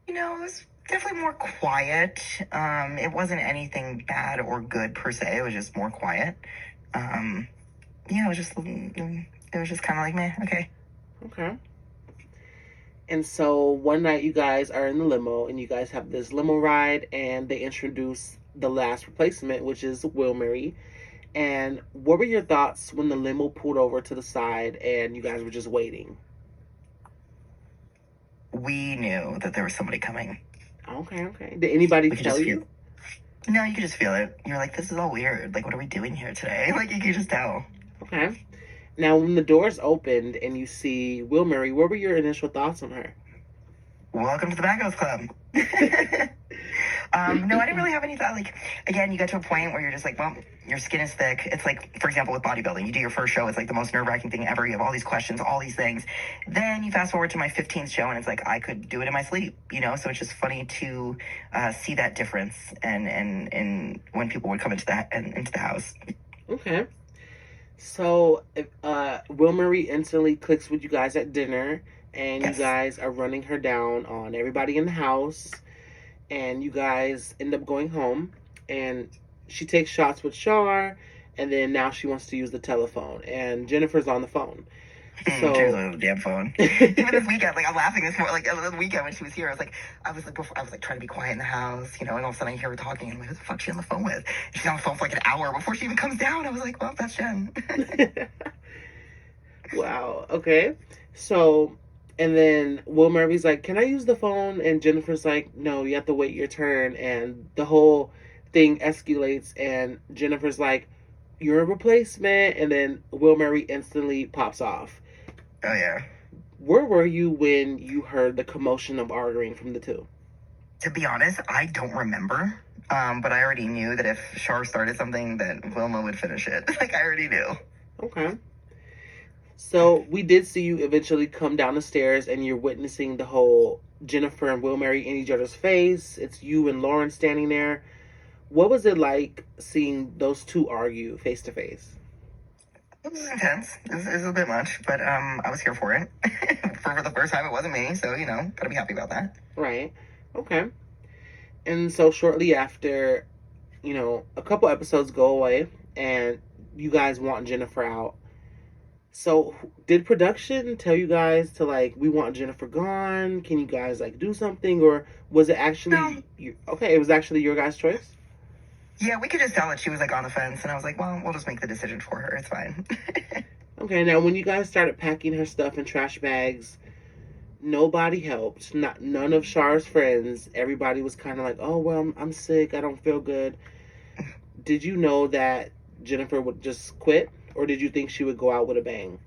Speaker 6: It was definitely more quiet. It wasn't anything bad or good per se. It was just more quiet. It was just kind of like, meh, okay.
Speaker 5: Okay. And so one night you guys are in the limo, and you guys have this limo ride, and they introduce the last replacement, which is Wilmery. And what were your thoughts when the limo pulled over to the side and you guys were just waiting?
Speaker 6: We knew that there was somebody coming.
Speaker 5: Okay. Did anybody tell you?
Speaker 6: No, you could just feel it. You're like, this is all weird. Like, what are we doing here today? Like, you could just tell.
Speaker 5: Okay. Now, when the doors opened and you see Wilmery, what were your initial thoughts on her?
Speaker 6: Welcome to the Bad Girls Club. No, I didn't really have any thought. Like, again, you get to a point where you're just like, well, your skin is thick. It's like, for example, with bodybuilding, you do your first show. It's like the most nerve-wracking thing ever. You have all these questions, all these things. Then you fast forward to my 15th show, and it's like, I could do it in my sleep, So it's just funny to see that difference and when people would come into the house.
Speaker 5: Okay. So, Wilmery instantly clicks with you guys at dinner, and
Speaker 6: Yes.
Speaker 5: you guys are running her down on everybody in the house, and you guys end up going home, and she takes shots with Shar, and then now she wants to use the telephone, and Jennifer's on the phone. So,
Speaker 6: She was on the damn phone. Even this weekend, like, I'm laughing this morning, like, the weekend when she was here, I was like trying to be quiet in the house, and all of a sudden I hear her talking, and I'm like, who the fuck is she on the phone with? And she's on the phone for like an hour before she even comes down. I was like, well, that's Jen.
Speaker 5: Wow, okay. So, and then Wilmery's like, can I use the phone? And Jennifer's like, no, you have to wait your turn. And the whole thing escalates, and Jennifer's like, you're a replacement. And then Wilmery instantly pops off.
Speaker 6: Oh, yeah.
Speaker 5: Where were you when you heard the commotion of arguing from the two?
Speaker 6: To be honest, I don't remember. But I already knew that if Shar started something, that Wilma would finish it. Like, I already knew.
Speaker 5: Okay. So we did see you eventually come down the stairs, and you're witnessing the whole Jennifer and Wilmery in each other's face. It's you and Lauren standing there. What was it like seeing those two argue face to face?
Speaker 6: It was intense. It was a bit much, but I was here for it. for the first time, it wasn't me, so, gotta be happy about that.
Speaker 5: Right. Okay. And so shortly after, a couple episodes go away, and you guys want Jennifer out. So did production tell you guys to, we want Jennifer gone? Can you guys, do something? Or was it actually...
Speaker 6: No.
Speaker 5: It was actually your guys' choice?
Speaker 6: Yeah, we could just tell that she was, on the fence, and I was like, well, we'll just make the decision for her. It's fine.
Speaker 5: Okay, now when you guys started packing her stuff in trash bags, nobody helped. None of Char's friends. Everybody was kind of like, oh, well, I'm sick. I don't feel good. did you know that Jennifer would just quit, or did you think she would go out with a bang?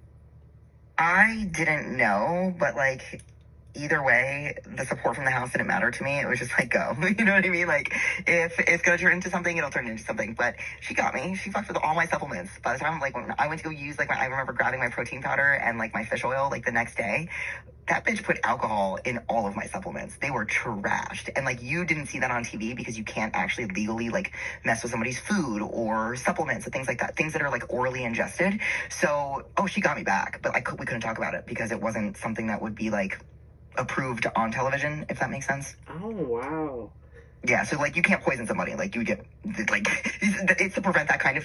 Speaker 6: I didn't know, but like either way, the support from the house didn't matter to me. It was just like go. You know what I mean? Like if it's gonna turn into something, it'll turn into something. But she got me. She fucked with all my supplements. By the time like when I went to go use like I remember grabbing my protein powder and like my fish oil like the next day. That bitch put alcohol in all of my supplements. They were trashed. And like you didn't see that on TV because you can't actually legally like mess with somebody's food or supplements and things like that. Things that are like orally ingested. So, she got me back, but we couldn't talk about it because it wasn't something that would be like approved on television, if that makes sense.
Speaker 5: Oh, wow.
Speaker 6: Yeah, so like you can't poison somebody, like you get like it's to prevent that kind of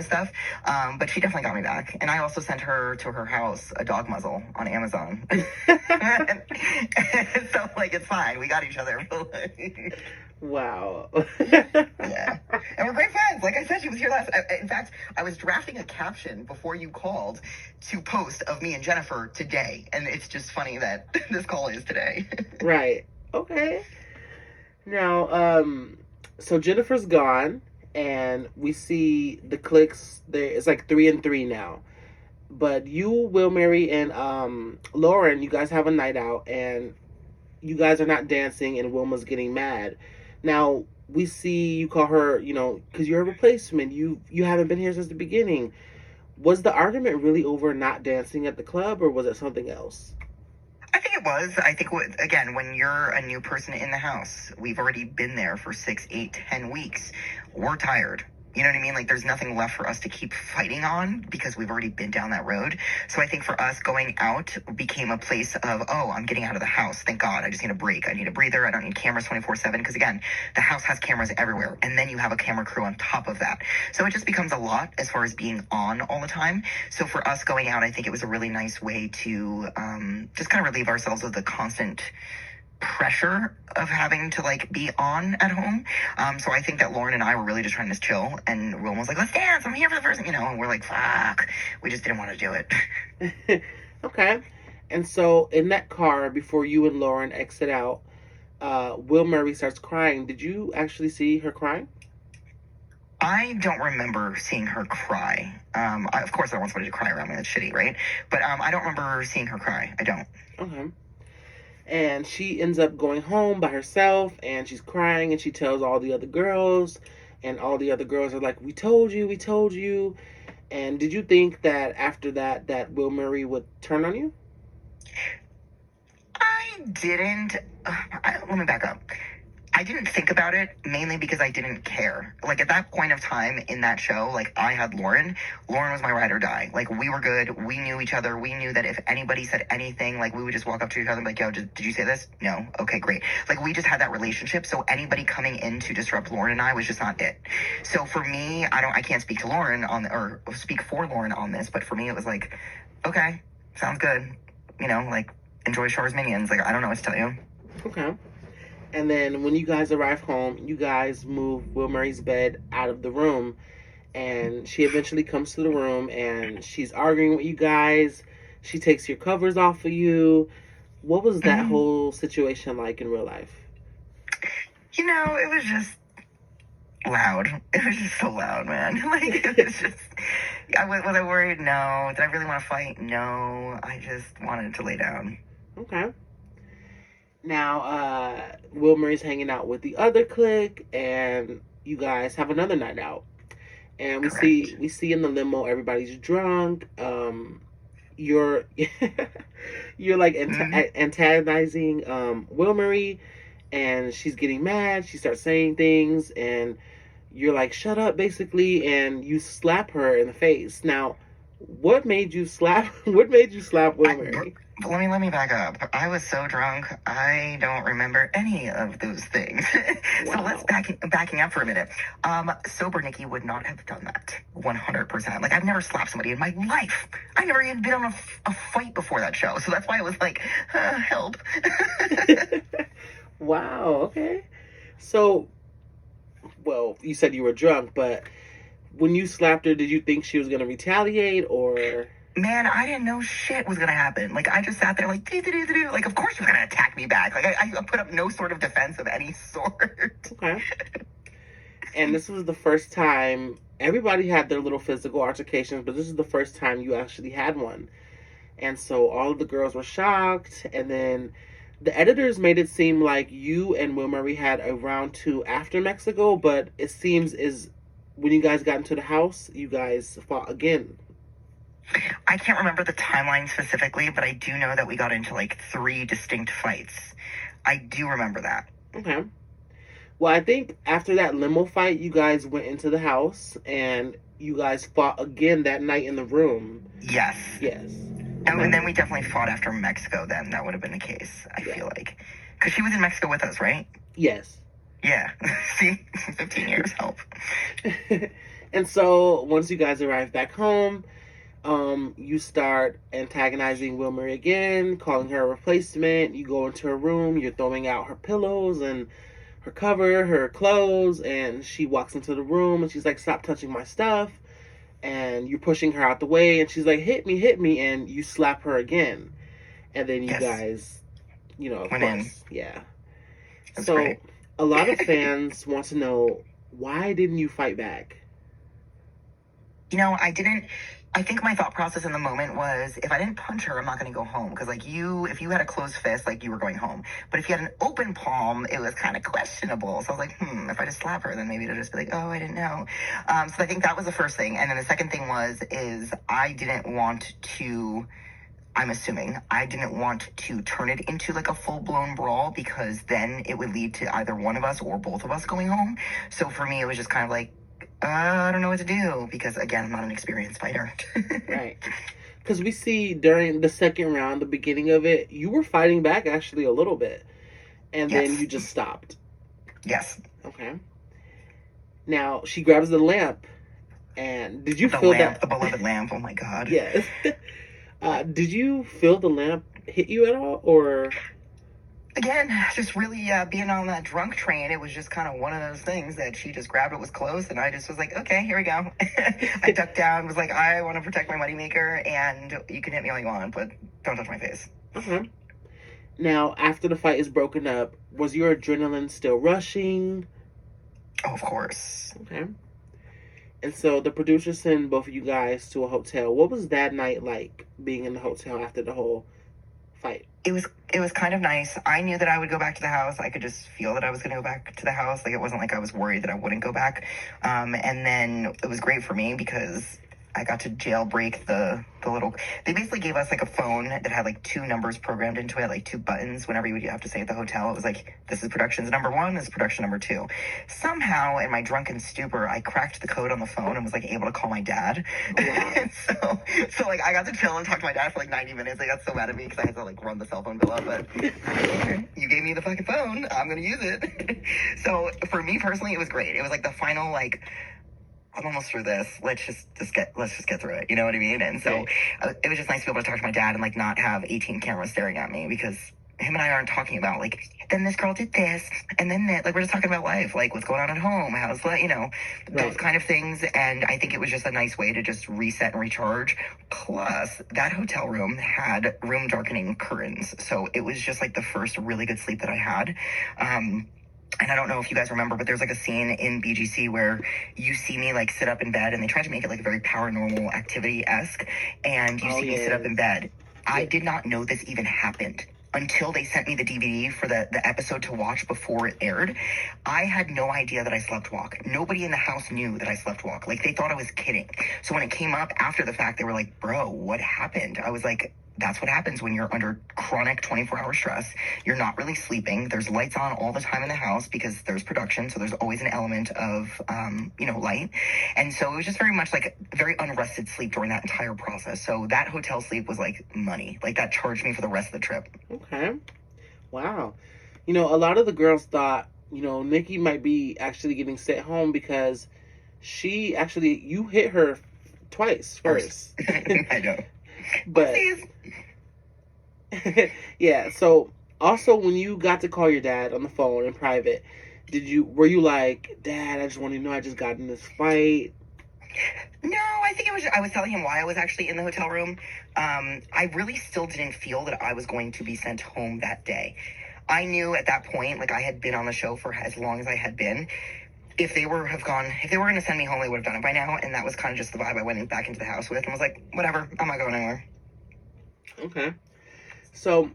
Speaker 6: stuff. But she definitely got me back, and I also sent her to her house a dog muzzle on Amazon. So like it's fine, we got each other.
Speaker 5: Wow.
Speaker 6: Yeah, and we're great friends. Like I said, she was here last. In fact, I was drafting a caption before you called to post of me and Jennifer today, and it's just funny that this call is today.
Speaker 5: Right. Okay. Now, so Jennifer's gone, and we see the cliques. There, it's like 3-3 now. But you, Will, Mary, and Lauren, you guys have a night out, and you guys are not dancing, and Wilma's getting mad. Now we see you call her, because you're a replacement. You haven't been here since the beginning. Was the argument really over not dancing at the club, or was it something else?
Speaker 6: I think it was. I think, again, when you're a new person in the house, we've already been there for 6, 8, 10 weeks. We're tired. You know what I mean? Like, there's nothing left for us to keep fighting on because we've already been down that road. So I think for us, going out became a place of, I'm getting out of the house. Thank God. I just need a break. I need a breather. I don't need cameras 24/7. Because again, the house has cameras everywhere. And then you have a camera crew on top of that. So it just becomes a lot as far as being on all the time. So for us going out, I think it was a really nice way to just kind of relieve ourselves of the constant pressure of having to like be on at home. So I think that Lauren and I were really just trying to chill, and Wilma was like, let's dance, I'm here for the first, and we're like, fuck, we just didn't want to do it.
Speaker 5: Okay. And so in that car, before you and Lauren exit out, Will Murray starts crying. Did you actually see her crying?
Speaker 6: I don't remember seeing her cry. Of course I don't want somebody to cry around me, that's shitty, right? But I don't remember seeing her cry. I don't.
Speaker 5: Okay. And she ends up going home by herself, and she's crying, and she tells all the other girls, and all the other girls are like, we told you, we told you. And did you think that after that Will Murray would turn on you?
Speaker 6: I didn't. Let me back up. I didn't think about it mainly because I didn't care. Like at that point of time in that show, like I had Lauren. Lauren was my ride or die. Like we were good. We knew each other. We knew that if anybody said anything, like we would just walk up to each other and be like, yo, did you say this? No. Okay, great. Like we just had that relationship. So anybody coming in to disrupt Lauren and I was just not it. So for me, I can't speak to Lauren or speak for Lauren on this, but for me it was like, okay, sounds good. Like enjoy Shore's Minions. Like I don't know what to tell you.
Speaker 5: Okay. And then when you guys arrive home, you guys move Will Murray's bed out of the room. And she eventually comes to the room and she's arguing with you guys. She takes your covers off of you. What was that whole situation like in real life?
Speaker 6: It was just loud. It was just so loud, man. Like, it was just... was I worried? No. Did I really want to fight? No. I just wanted to lay down.
Speaker 5: Okay. Now, Will Murray's hanging out with the other clique, and you guys have another night out. And we see in the limo everybody's drunk. You're you're like antagonizing Will Murray, and she's getting mad. She starts saying things, and you're like, "Shut up," basically, and you slap her in the face. Now, what made you slap? What made you slap Will Murray?
Speaker 6: Let me back up. I was so drunk, I don't remember any of those things. Wow. So let's backing up for a minute. Sober Nikki would not have done that. 100%. Like I've never slapped somebody in my life. I never even been on a fight before that show. So that's why I was like, help.
Speaker 5: Wow. Okay. So, well, you said you were drunk, but when you slapped her, did you think she was going to retaliate or?
Speaker 6: Man, I didn't know shit was gonna happen. Like, I just sat there like, like, of course you're gonna attack me back. Like, I put up no sort of defense of any sort.
Speaker 5: Okay. And this was the first time everybody had their little physical altercations, but this is the first time you actually had one. And so all of the girls were shocked. And then the editors made it seem like you and Will Murray had a round two after Mexico, but it seems is when you guys got into the house, you guys fought again.
Speaker 6: I can't remember the timeline specifically, but I do know that we got into like 3 distinct fights. I do remember that.
Speaker 5: Okay. Well, I think after that limo fight, you guys went into the house and you guys fought again that night in the room.
Speaker 6: Yes.
Speaker 5: Yes.
Speaker 6: And then we definitely fought after Mexico then. That would have been the case, I feel like. Because she was in Mexico with us, right?
Speaker 5: Yes.
Speaker 6: Yeah. See? 15 years, help.
Speaker 5: And so once you guys arrive back home, you start antagonizing Will Murray again, calling her a replacement. You go into her room, you're throwing out her pillows and her cover, her clothes, and she walks into the room and she's like, "Stop touching my stuff." And you're pushing her out the way and she's like, hit me, and you slap her again. And then you guys, of
Speaker 6: went
Speaker 5: course,
Speaker 6: in.
Speaker 5: Yeah.
Speaker 6: That's
Speaker 5: so
Speaker 6: great.
Speaker 5: A lot of fans want to know, why didn't you fight back?
Speaker 6: I think my thought process in the moment was, if I didn't punch her, I'm not going to go home. Because, if you had a closed fist, you were going home. But if you had an open palm, it was kind of questionable. So I was like, if I just slap her, then maybe it'll just be like, oh, I didn't know. So I think that was the first thing. And then the second thing is I didn't want to... I'm assuming I didn't want to turn it into like a full-blown brawl, because then it would lead to either one of us or both of us going home. So for me, it was just kind of like, I don't know what to do, because again, I'm not an experienced fighter.
Speaker 5: Right. Because we see during the second round, the beginning of it, you were fighting back actually a little bit. And then you just stopped.
Speaker 6: Yes.
Speaker 5: Okay. Now, she grabs the lamp. And did you feel that?
Speaker 6: The beloved lamp. Oh my God.
Speaker 5: Yes. Did you feel the lamp hit you at all, or?
Speaker 6: Again, just really being on that drunk train, it was just kind of one of those things that she just grabbed. It was close, and I just was like, okay, here we go. I ducked down, was like, I want to protect my moneymaker, and you can hit me all you want, but don't touch my face.
Speaker 5: Uh-huh. Now, after the fight is broken up, was your adrenaline still rushing?
Speaker 6: Oh, of course.
Speaker 5: Okay. And so the producers send both of you guys to a hotel. What was that night like, being in the hotel after the whole fight?
Speaker 6: It was kind of nice. I knew that I would go back to the house. I could just feel that I was going to go back to the house. Like, it wasn't like I was worried that I wouldn't go back. And then it was great for me because I got to jailbreak the little... They basically gave us like a phone that had like 2 numbers programmed into it, like 2 buttons whenever you would have to say at the hotel. It was like, this is productions number 1, this is production number 2. Somehow, in my drunken stupor, I cracked the code on the phone and was like able to call my dad. so like I got to chill and talk to my dad for like 90 minutes. They got so mad at me because I had to like run the cell phone bill up, but you gave me the fucking phone, I'm gonna use it. So for me personally, it was great. It was like the final like, I'm almost through this. Let's just get through it. You know what I mean? And so it was just nice to be able to talk to my dad and like not have 18 cameras staring at me, because him and I aren't talking about like, then this girl did this and then that. Like, we're just talking about life, like what's going on at home, how's those kind of things. And I think it was just a nice way to just reset and recharge. Plus, that hotel room had room darkening curtains, so it was just like the first really good sleep that I had. And I don't know if you guys remember, but there's like a scene in BGC where you see me like sit up in bed, and they tried to make it like very paranormal activity-esque, and you see me sit up in bed. I did not know this even happened until they sent me the DVD for the episode to watch before it aired. I had no idea that I slept walk. Nobody in the house knew that I slept walk. Like, they thought I was kidding. So when it came up after the fact, they were like, bro, what happened? I was like, that's what happens when you're under chronic 24-hour stress. You're not really sleeping. There's lights on all the time in the house because there's production, so there's always an element of, light. And so it was just very much like very unrested sleep during that entire process. So that hotel sleep was like money. Like, that charged me for the rest of the trip.
Speaker 5: Okay. Wow. A lot of the girls thought, Nikki might be actually getting sent home because you hit her twice first.
Speaker 6: I know.
Speaker 5: But yeah, so also when you got to call your dad on the phone in private, were you like, Dad, I just want you to know I just got in this fight?
Speaker 6: No, I think I was telling him why I was actually in the hotel room. I really still didn't feel that I was going to be sent home that day. I knew at that point, like, I had been on the show for as long as I had been. if they were going to send me home, they would have done it by now. And that was kind of just the vibe I went back into the house with and was like, whatever, I'm not going anywhere.
Speaker 5: Okay. So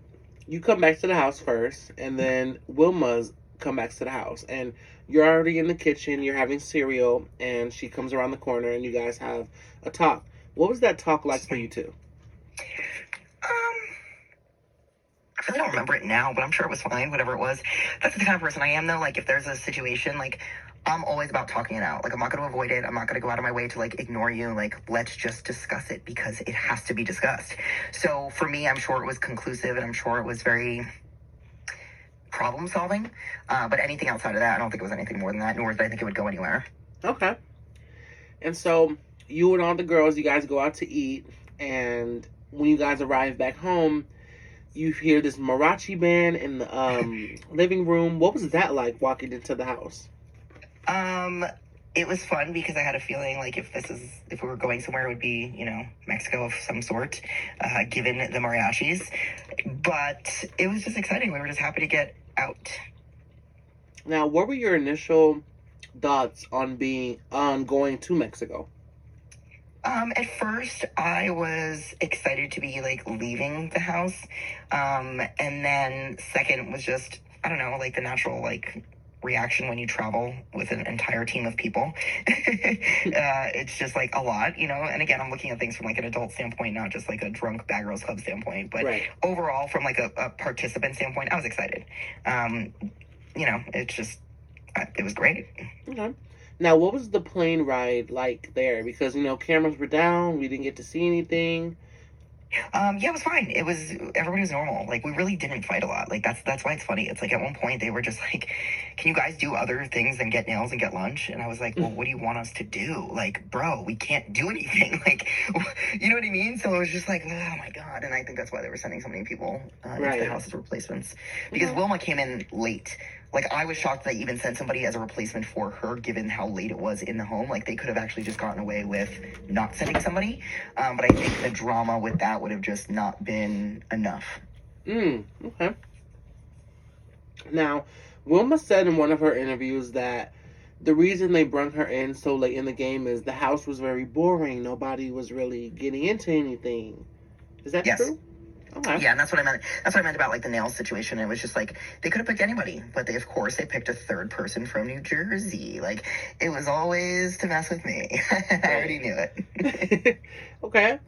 Speaker 5: you come back to the house first, and then Wilma's come back to the house, and you're already in the kitchen, you're having cereal, and she comes around the corner, and you guys have a talk. What was that talk like for you two?
Speaker 6: I really don't remember it now, but I'm sure it was fine, whatever it was. That's the kind of person I am, though. Like, if there's a situation, like, I'm always about talking it out. Like, I'm not going to avoid it. I'm not going to go out of my way to, like, ignore you. Like, let's just discuss it because it has to be discussed. So, for me, I'm sure it was conclusive, and I'm sure it was very problem solving. But anything outside of that, I don't think it was anything more than that, nor did I think it would go anywhere.
Speaker 5: Okay. And so, you and all the girls, you guys go out to eat, and when you guys arrive back home, you hear this mariachi band in the living room. What was that like walking into the house?
Speaker 6: It was fun because I had a feeling like if we were going somewhere, it would be, Mexico of some sort, given the mariachis. But it was just exciting. We were just happy to get out.
Speaker 5: Now, what were your initial thoughts on going to Mexico?
Speaker 6: At first, I was excited to be, like, leaving the house. And then second was just, I don't know, like, the natural, like, reaction when you travel with an entire team of people. It's just, like, a lot, And again, I'm looking at things from, like, an adult standpoint, not just, like, a drunk Bad Girls Club standpoint. But
Speaker 5: right.
Speaker 6: Overall, from, like, a participant standpoint, I was excited. It's just, it was great.
Speaker 5: Okay. Now, what was the plane ride like there? Because, cameras were down. We didn't get to see anything.
Speaker 6: Yeah, it was fine. Everybody was normal. Like, we really didn't fight a lot. Like, that's why it's funny. It's like, at one point, they were just like, can you guys do other things than get nails and get lunch? And I was like, well, what do you want us to do? Like, bro, we can't do anything. Like, you know what I mean? So it was just like, oh my God. And I think that's why they were sending so many people into the house as replacements. Because Wilma came in late. Like, I was shocked that they even sent somebody as a replacement for her, given how late it was in the home. Like, they could have actually just gotten away with not sending somebody. But I think the drama with that would have just not been enough.
Speaker 5: Okay. Now, Wilma said in one of her interviews that the reason they brung her in so late in the game is the house was very boring. Nobody was really getting into anything. Is that true? Okay.
Speaker 6: Yeah, and that's what I meant. That's what I meant about, like, the nails situation. It was just like they could have picked anybody, but they picked a third person from New Jersey. Like, it was always to mess with me. I already knew it.
Speaker 5: Okay.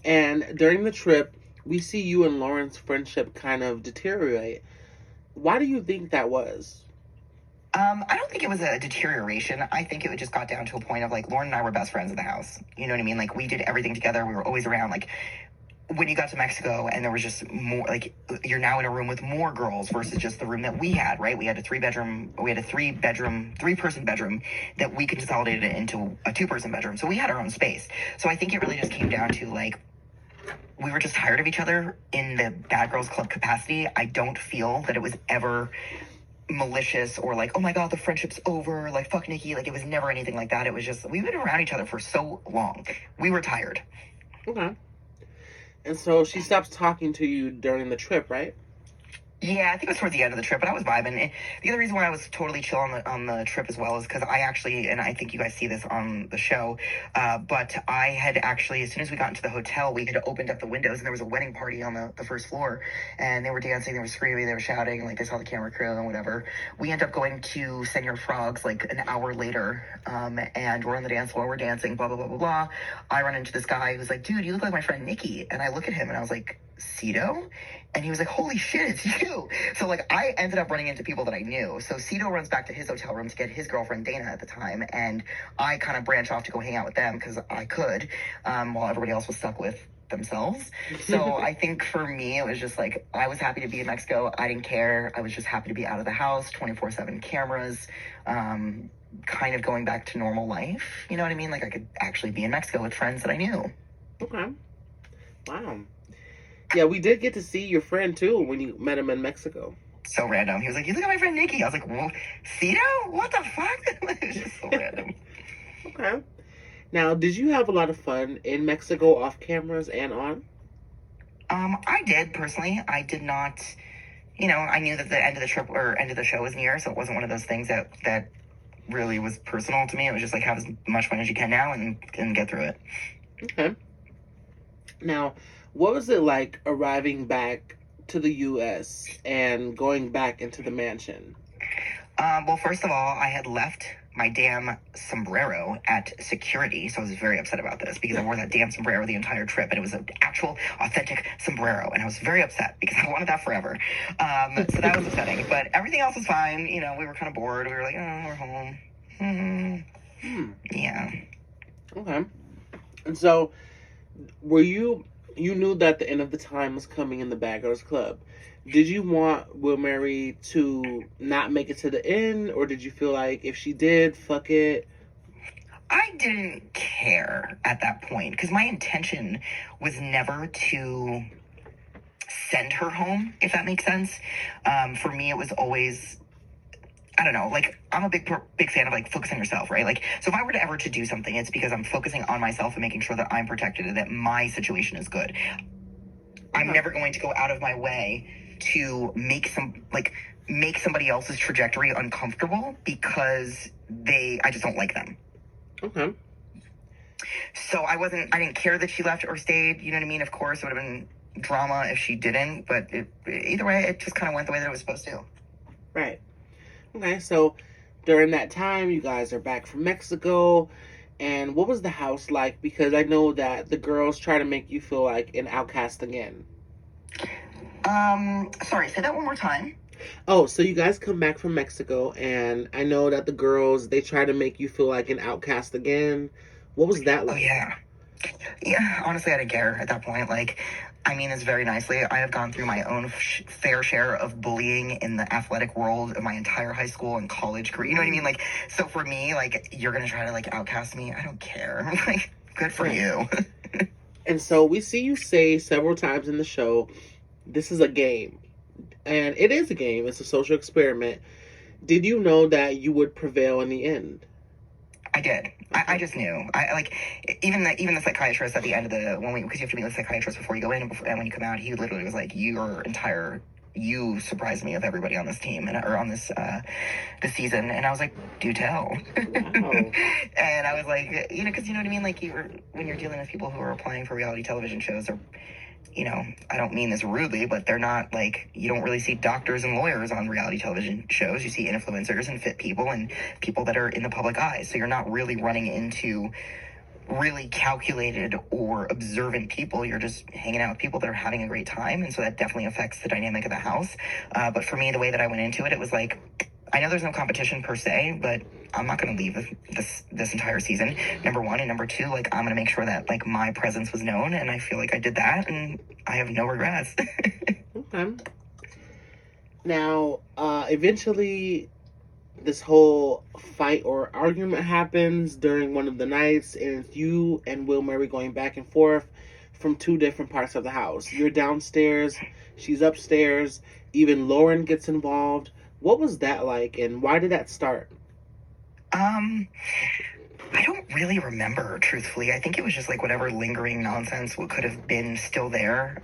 Speaker 5: And during the trip, we see you and Lauren's friendship kind of deteriorate. Why do you think that was?
Speaker 6: I don't think it was a deterioration. I think it just got down to a point of, like, Lauren and I were best friends in the house. You know what I mean? Like, we did everything together. We were always around. Like, when you got to Mexico and there was just more, like, you're now in a room with more girls versus just the room that we had, right? We had a three-person bedroom that we consolidated it into a two-person bedroom. So we had our own space. So I think it really just came down to, like, we were just tired of each other in the Bad Girls Club capacity. I don't feel that it was ever malicious or like, oh my God, the friendship's over, like, fuck Nikki. Like, it was never anything like that. It was just, we've been around each other for so long. We were tired.
Speaker 5: Okay. And so she stops talking to you during the trip, right?
Speaker 6: Yeah, I think it was towards the end of the trip, but I was vibing. And the other reason why I was totally chill on the trip as well is because I actually, and I think you guys see this on the show, but I had actually, as soon as we got into the hotel, we had opened up the windows and there was a wedding party on the first floor, and they were dancing, they were screaming, they were shouting, like, I saw the camera crew and whatever. We ended up going to Senor Frogs like an hour later, and we're on the dance floor, we're dancing, blah, blah, blah, blah, blah. I run into this guy who's like, dude, you look like my friend Nikki. And I look at him and I was like, Cito? And he was like, holy shit, it's you. So, like, I ended up running into people that I knew. So Cito runs back to his hotel room to get his girlfriend Dana at the time, and I kind of branch off to go hang out with them because I could, while everybody else was stuck with themselves. So I think for me, it was just like, I was happy to be in Mexico. I didn't care. I was just happy to be out of the house, 24/7 cameras, kind of going back to normal life. You know what I mean? Like, I could actually be in Mexico with friends that I knew.
Speaker 5: Okay. Wow. Yeah, we did get to see your friend, too, when you met him in Mexico.
Speaker 6: So random. He was like, you look at my friend Nikki. I was like, well, Cito? What the fuck? It was just so random.
Speaker 5: Okay. Now, did you have a lot of fun in Mexico off cameras and on?
Speaker 6: I did, personally. I did not, I knew that the end of the trip or end of the show was near, so it wasn't one of those things that really was personal to me. It was just like, have as much fun as you can now and get through it.
Speaker 5: Okay. Now, what was it like arriving back to the U.S. and going back into the mansion?
Speaker 6: Well, first of all, I had left my damn sombrero at security, so I was very upset about this because I wore that damn sombrero the entire trip, and it was an actual, authentic sombrero, and I was very upset because I wanted that forever. So that was upsetting, but everything else was fine. You know, we were kind of bored. We were like, oh, we're home. Yeah.
Speaker 5: Okay. And so, were you knew that the end of the time was coming in the Bad Girls Club. Did you want Will Mary to not make it to the end, or did you feel like if she did, fuck it?
Speaker 6: I didn't care at that point because my intention was never to send her home, if that makes sense. For me, it was always, I don't know, like, I'm a big fan of, like, focus on yourself, right? Like, so if I were to ever to do something, it's because I'm focusing on myself and making sure that I'm protected and that my situation is good. I'm never going to go out of my way to make somebody else's trajectory uncomfortable because I just don't like them.
Speaker 5: Okay.
Speaker 6: So I didn't care that she left or stayed, you know what I mean? Of course, it would have been drama if she didn't, but either way, it just kind of went the way that it was supposed to.
Speaker 5: Right. Okay, so during that time, you guys are back from Mexico, and what was the house like? Because I know that the girls try to make you feel like an outcast again.
Speaker 6: Sorry, say that one more time.
Speaker 5: Oh, so you guys come back from Mexico, and I know that the girls, they try to make you feel like an outcast again. What was that like?
Speaker 6: Oh, yeah. Yeah, honestly, I didn't care at that point. Like, I mean this very nicely. I have gone through my own fair share of bullying in the athletic world of my entire high school and college career. You know what I mean? Like, so for me, like, you're going to try to, like, outcast me? I don't care. Like, good for you.
Speaker 5: And so we see you say several times in the show, this is a game. And it is a game. It's a social experiment. Did you know that you would prevail in the end?
Speaker 6: I did. I just knew. I like even the psychiatrist at the end of because you have to meet with a psychiatrist before you go in and when you come out, he literally was like, you surprised me of everybody on this team or on this season, and I was like, do tell. Wow. And I was like, because you know what I mean, like when you're dealing with people who are applying for reality television shows, or I don't mean this rudely, but they're not like, you don't really see doctors and lawyers on reality television shows. You see influencers and fit people and people that are in the public eye. So you're not really running into really calculated or observant people. You're just hanging out with people that are having a great time. And so that definitely affects the dynamic of the house. But for me, the way that I went into it, it was like, I know there's no competition per se, but I'm not going to leave this entire season, number one. And number two, like, I'm going to make sure that, like, my presence was known, and I feel like I did that, and I have no regrets.
Speaker 5: Okay. Now, eventually, this whole fight or argument happens during one of the nights, and it's you and Will Murray going back and forth from two different parts of the house. You're downstairs, she's upstairs, even Lauren gets involved. What was that like, and why did that start?
Speaker 6: I don't really remember, truthfully. I think it was just like whatever lingering nonsense could have been still there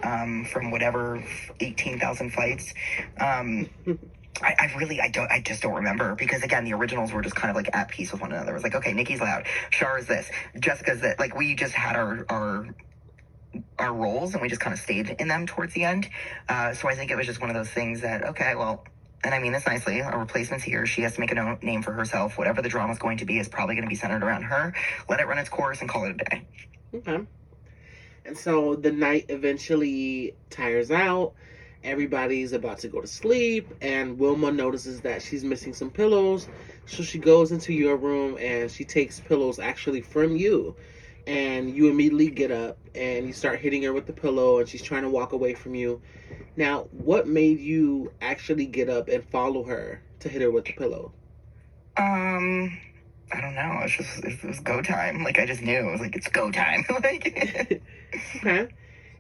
Speaker 6: from whatever 18,000 fights. I just don't remember, because again, the originals were just kind of like at peace with one another. It was like, okay, Nikki's loud, Shara's this, Jessica's that. Like, we just had our roles, and we just kind of stayed in them towards the end. So I think it was just one of those things that, okay, well, and I mean this nicely, a replacement's here. She has to make a name for herself. Whatever the drama's going to be is probably going to be centered around her. Let it run its course and call it a day.
Speaker 5: Okay. And so the night eventually tires out. Everybody's about to go to sleep, and Wilma notices that she's missing some pillows. So she goes into your room, and she takes pillows actually from you. And you immediately get up, and you start hitting her with the pillow, and she's trying to walk away from you. Now, what made you actually get up and follow her to hit her with the pillow?
Speaker 6: I don't know. It was go time. Like, I just knew. It was like, it's go time. Like,
Speaker 5: okay.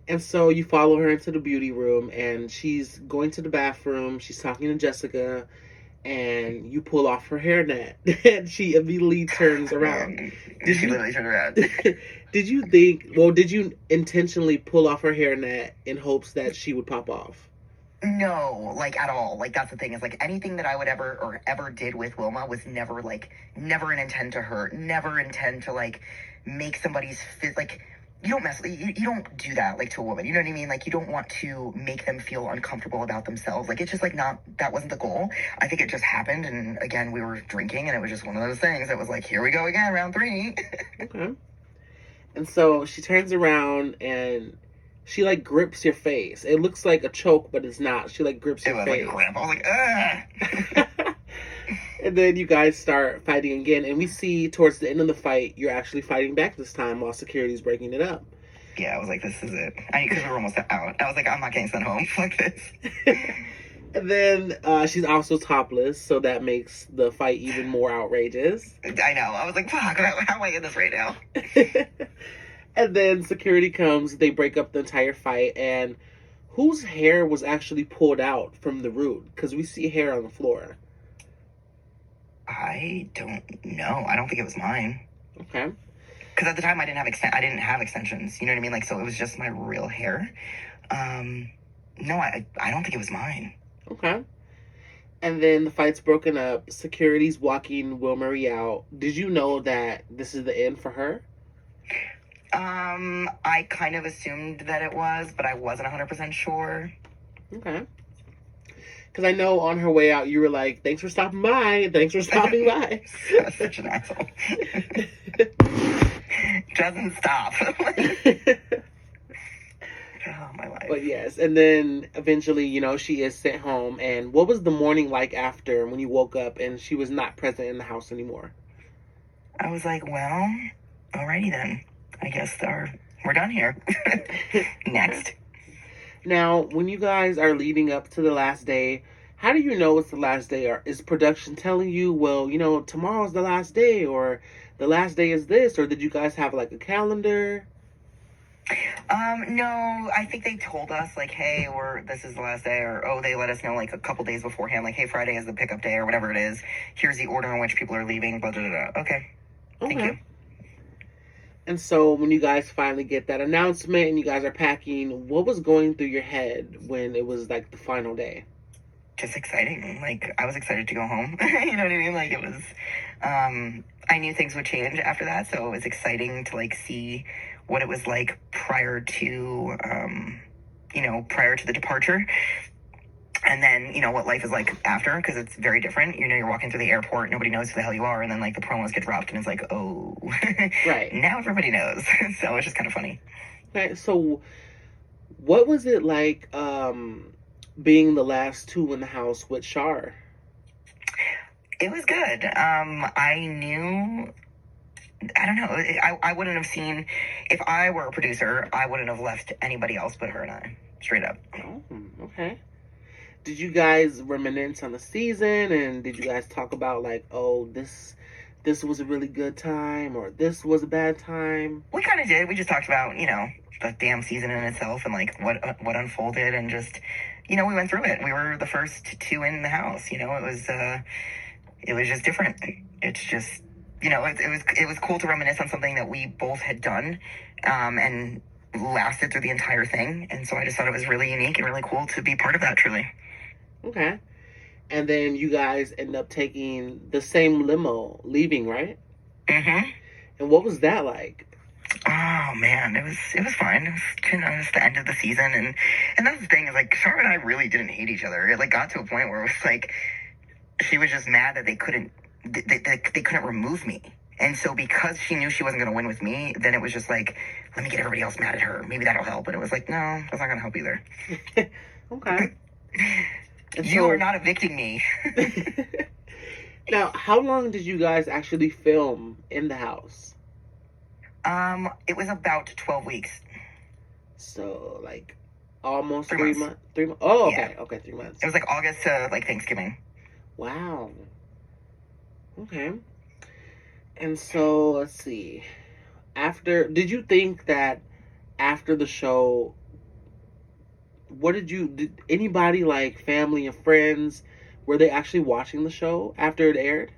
Speaker 5: And so you follow her into the beauty room, and she's going to the bathroom. She's talking to Jessica, and you pull off her hairnet, and she immediately turns around.
Speaker 6: She literally turned around.
Speaker 5: Did you intentionally pull off her hairnet in hopes that she would pop off?
Speaker 6: No, like at all. Like that's the thing is like anything that I would ever did with Wilma was never an intent to hurt, never intend to like make somebody's like you don't you don't do that like to a woman. You know what I mean? Like you don't want to make them feel uncomfortable about themselves. Like it's just like not that wasn't the goal. I think it just happened, and again we were drinking, and it was just one of those things. It was like here we go again, round 3.
Speaker 5: Okay. And so she turns around and she like grips your face. It looks like a choke, but it's not. She like grips your face.
Speaker 6: Like a grip. I was like, ugh.
Speaker 5: And then you guys start fighting again, and we see towards the end of the fight, you're actually fighting back this time while security's breaking it up.
Speaker 6: Yeah, I was like, this is it. Because we were almost out. I was like, I'm not getting sent home like this.
Speaker 5: And then she's also topless, so that makes the fight even more outrageous.
Speaker 6: I know. I was like, fuck, how am I in this right now?
Speaker 5: And then security comes, they break up the entire fight, and whose hair was actually pulled out from the root? Because we see hair on the floor.
Speaker 6: I don't know. I don't think it was mine.
Speaker 5: Okay.
Speaker 6: Because at the time I didn't have extensions. You know what I mean? Like, so it was just my real hair. No, I don't think it was mine.
Speaker 5: Okay. And then the fight's broken up. Security's walking Will Marie out. Did you know that this is the end for her?
Speaker 6: I kind of assumed that it was, but I wasn't 100% sure.
Speaker 5: Okay. Because I know on her way out, you were like, thanks for stopping by. Thanks for stopping by.
Speaker 6: Such an asshole. Doesn't stop. Oh, my life.
Speaker 5: But yes, and then eventually, you know, she is sent home. And what was the morning like after when you woke up and she was not present in the house anymore?
Speaker 6: I was like, well, alrighty then. I guess we're done here. Next.
Speaker 5: Now, when you guys are leading up to the last day, how do you know it's the last day? Or is production telling you, well, you know, tomorrow's the last day, or the last day is this, or did you guys have like a calendar?
Speaker 6: No, I think they told us like, hey, this is the last day, or they let us know like a couple days beforehand, like, hey, Friday is the pickup day or whatever it is. Here's the order in which people are leaving, blah, blah, blah, blah. Okay. Thank you.
Speaker 5: And so when you guys finally get that announcement and you guys are packing, what was going through your head when it was like the final day?
Speaker 6: Just exciting. Like, I was excited to go home. You know what I mean? Like, it was, I knew things would change after that, so it was exciting to like see what it was like prior to the departure. And then, you know, what life is like after, because it's very different. You know, you're walking through the airport, nobody knows who the hell you are, and then, like, the promos get dropped, and it's like, oh.
Speaker 5: Right.
Speaker 6: Now everybody knows. So it's just kind of funny.
Speaker 5: Okay, so what was it like being the last two in the house with Shar?
Speaker 6: It was good. I knew... I don't know. I wouldn't have seen... If I were a producer, I wouldn't have left anybody else but her and I. Straight up.
Speaker 5: Oh, okay. Did you guys reminisce on the season, and did you guys talk about like, oh, this was a really good time, or this was a bad time?
Speaker 6: We kind of did. We just talked about, you know, the damn season in itself and like what unfolded, and just, you know, we went through it. We were the first two in the house. You know, it was just different. It's just, you know, it was cool to reminisce on something that we both had done, and lasted through the entire thing. And so I just thought it was really unique and really cool to be part of that, truly.
Speaker 5: Okay. And then you guys end up taking the same limo, leaving, right?
Speaker 6: Mm-hmm.
Speaker 5: And what was that like?
Speaker 6: Oh man, it was fine. It was, you know, it's the end of the season, and that's the thing is like Char and I really didn't hate each other. It like got to a point where it was like she was just mad that they couldn't remove me. And so because she knew she wasn't going to win with me, then it was just like, let me get everybody else mad at her. Maybe that'll help. And it was like, no, that's not going to help either.
Speaker 5: Okay.
Speaker 6: You are not evicting me.
Speaker 5: Now, how long did you guys actually film in the house?
Speaker 6: It was about 12 weeks.
Speaker 5: So, like, almost
Speaker 6: 3
Speaker 5: 3
Speaker 6: months.
Speaker 5: months. 3 months. Oh, okay.
Speaker 6: Yeah.
Speaker 5: Okay, 3 months.
Speaker 6: It was like August to like Thanksgiving.
Speaker 5: Wow. Okay. And so, let's see. Did you think that after the show, did anybody, like family and friends, were they actually watching the show after it aired?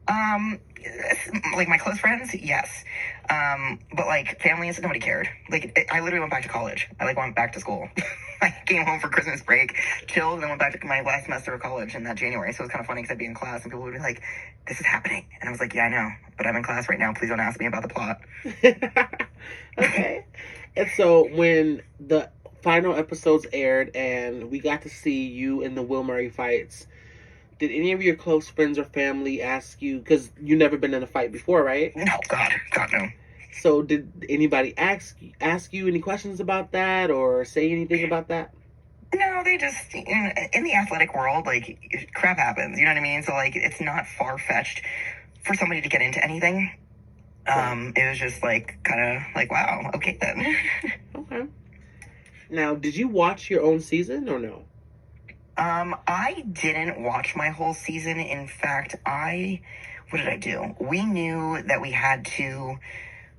Speaker 6: Like my close friends, yes. But like family and stuff, nobody cared. Like I literally went back to college. I like went back to school. I came home for Christmas break, chilled, and then went back to my last semester of college in that January. So it was kind of funny because I'd be in class and people would be like, "This is happening," and I was like, "Yeah, I know, but I'm in class right now. Please don't ask me about the plot."
Speaker 5: Okay. And so when the final episodes aired and we got to see you in the Will Murray fights, did any of your close friends or family ask you, because you never been in a fight before, right?
Speaker 6: No, God, no.
Speaker 5: So did anybody ask you any questions about that or say anything about that?
Speaker 6: No, they just in the athletic world, like crap happens. You know what I mean? So like, it's not far fetched for somebody to get into anything. It was just like kind of like, wow, okay then.
Speaker 5: Okay. Now, did you watch your own season or no?
Speaker 6: I didn't watch my whole season. In fact, what did I do? We knew that we had to,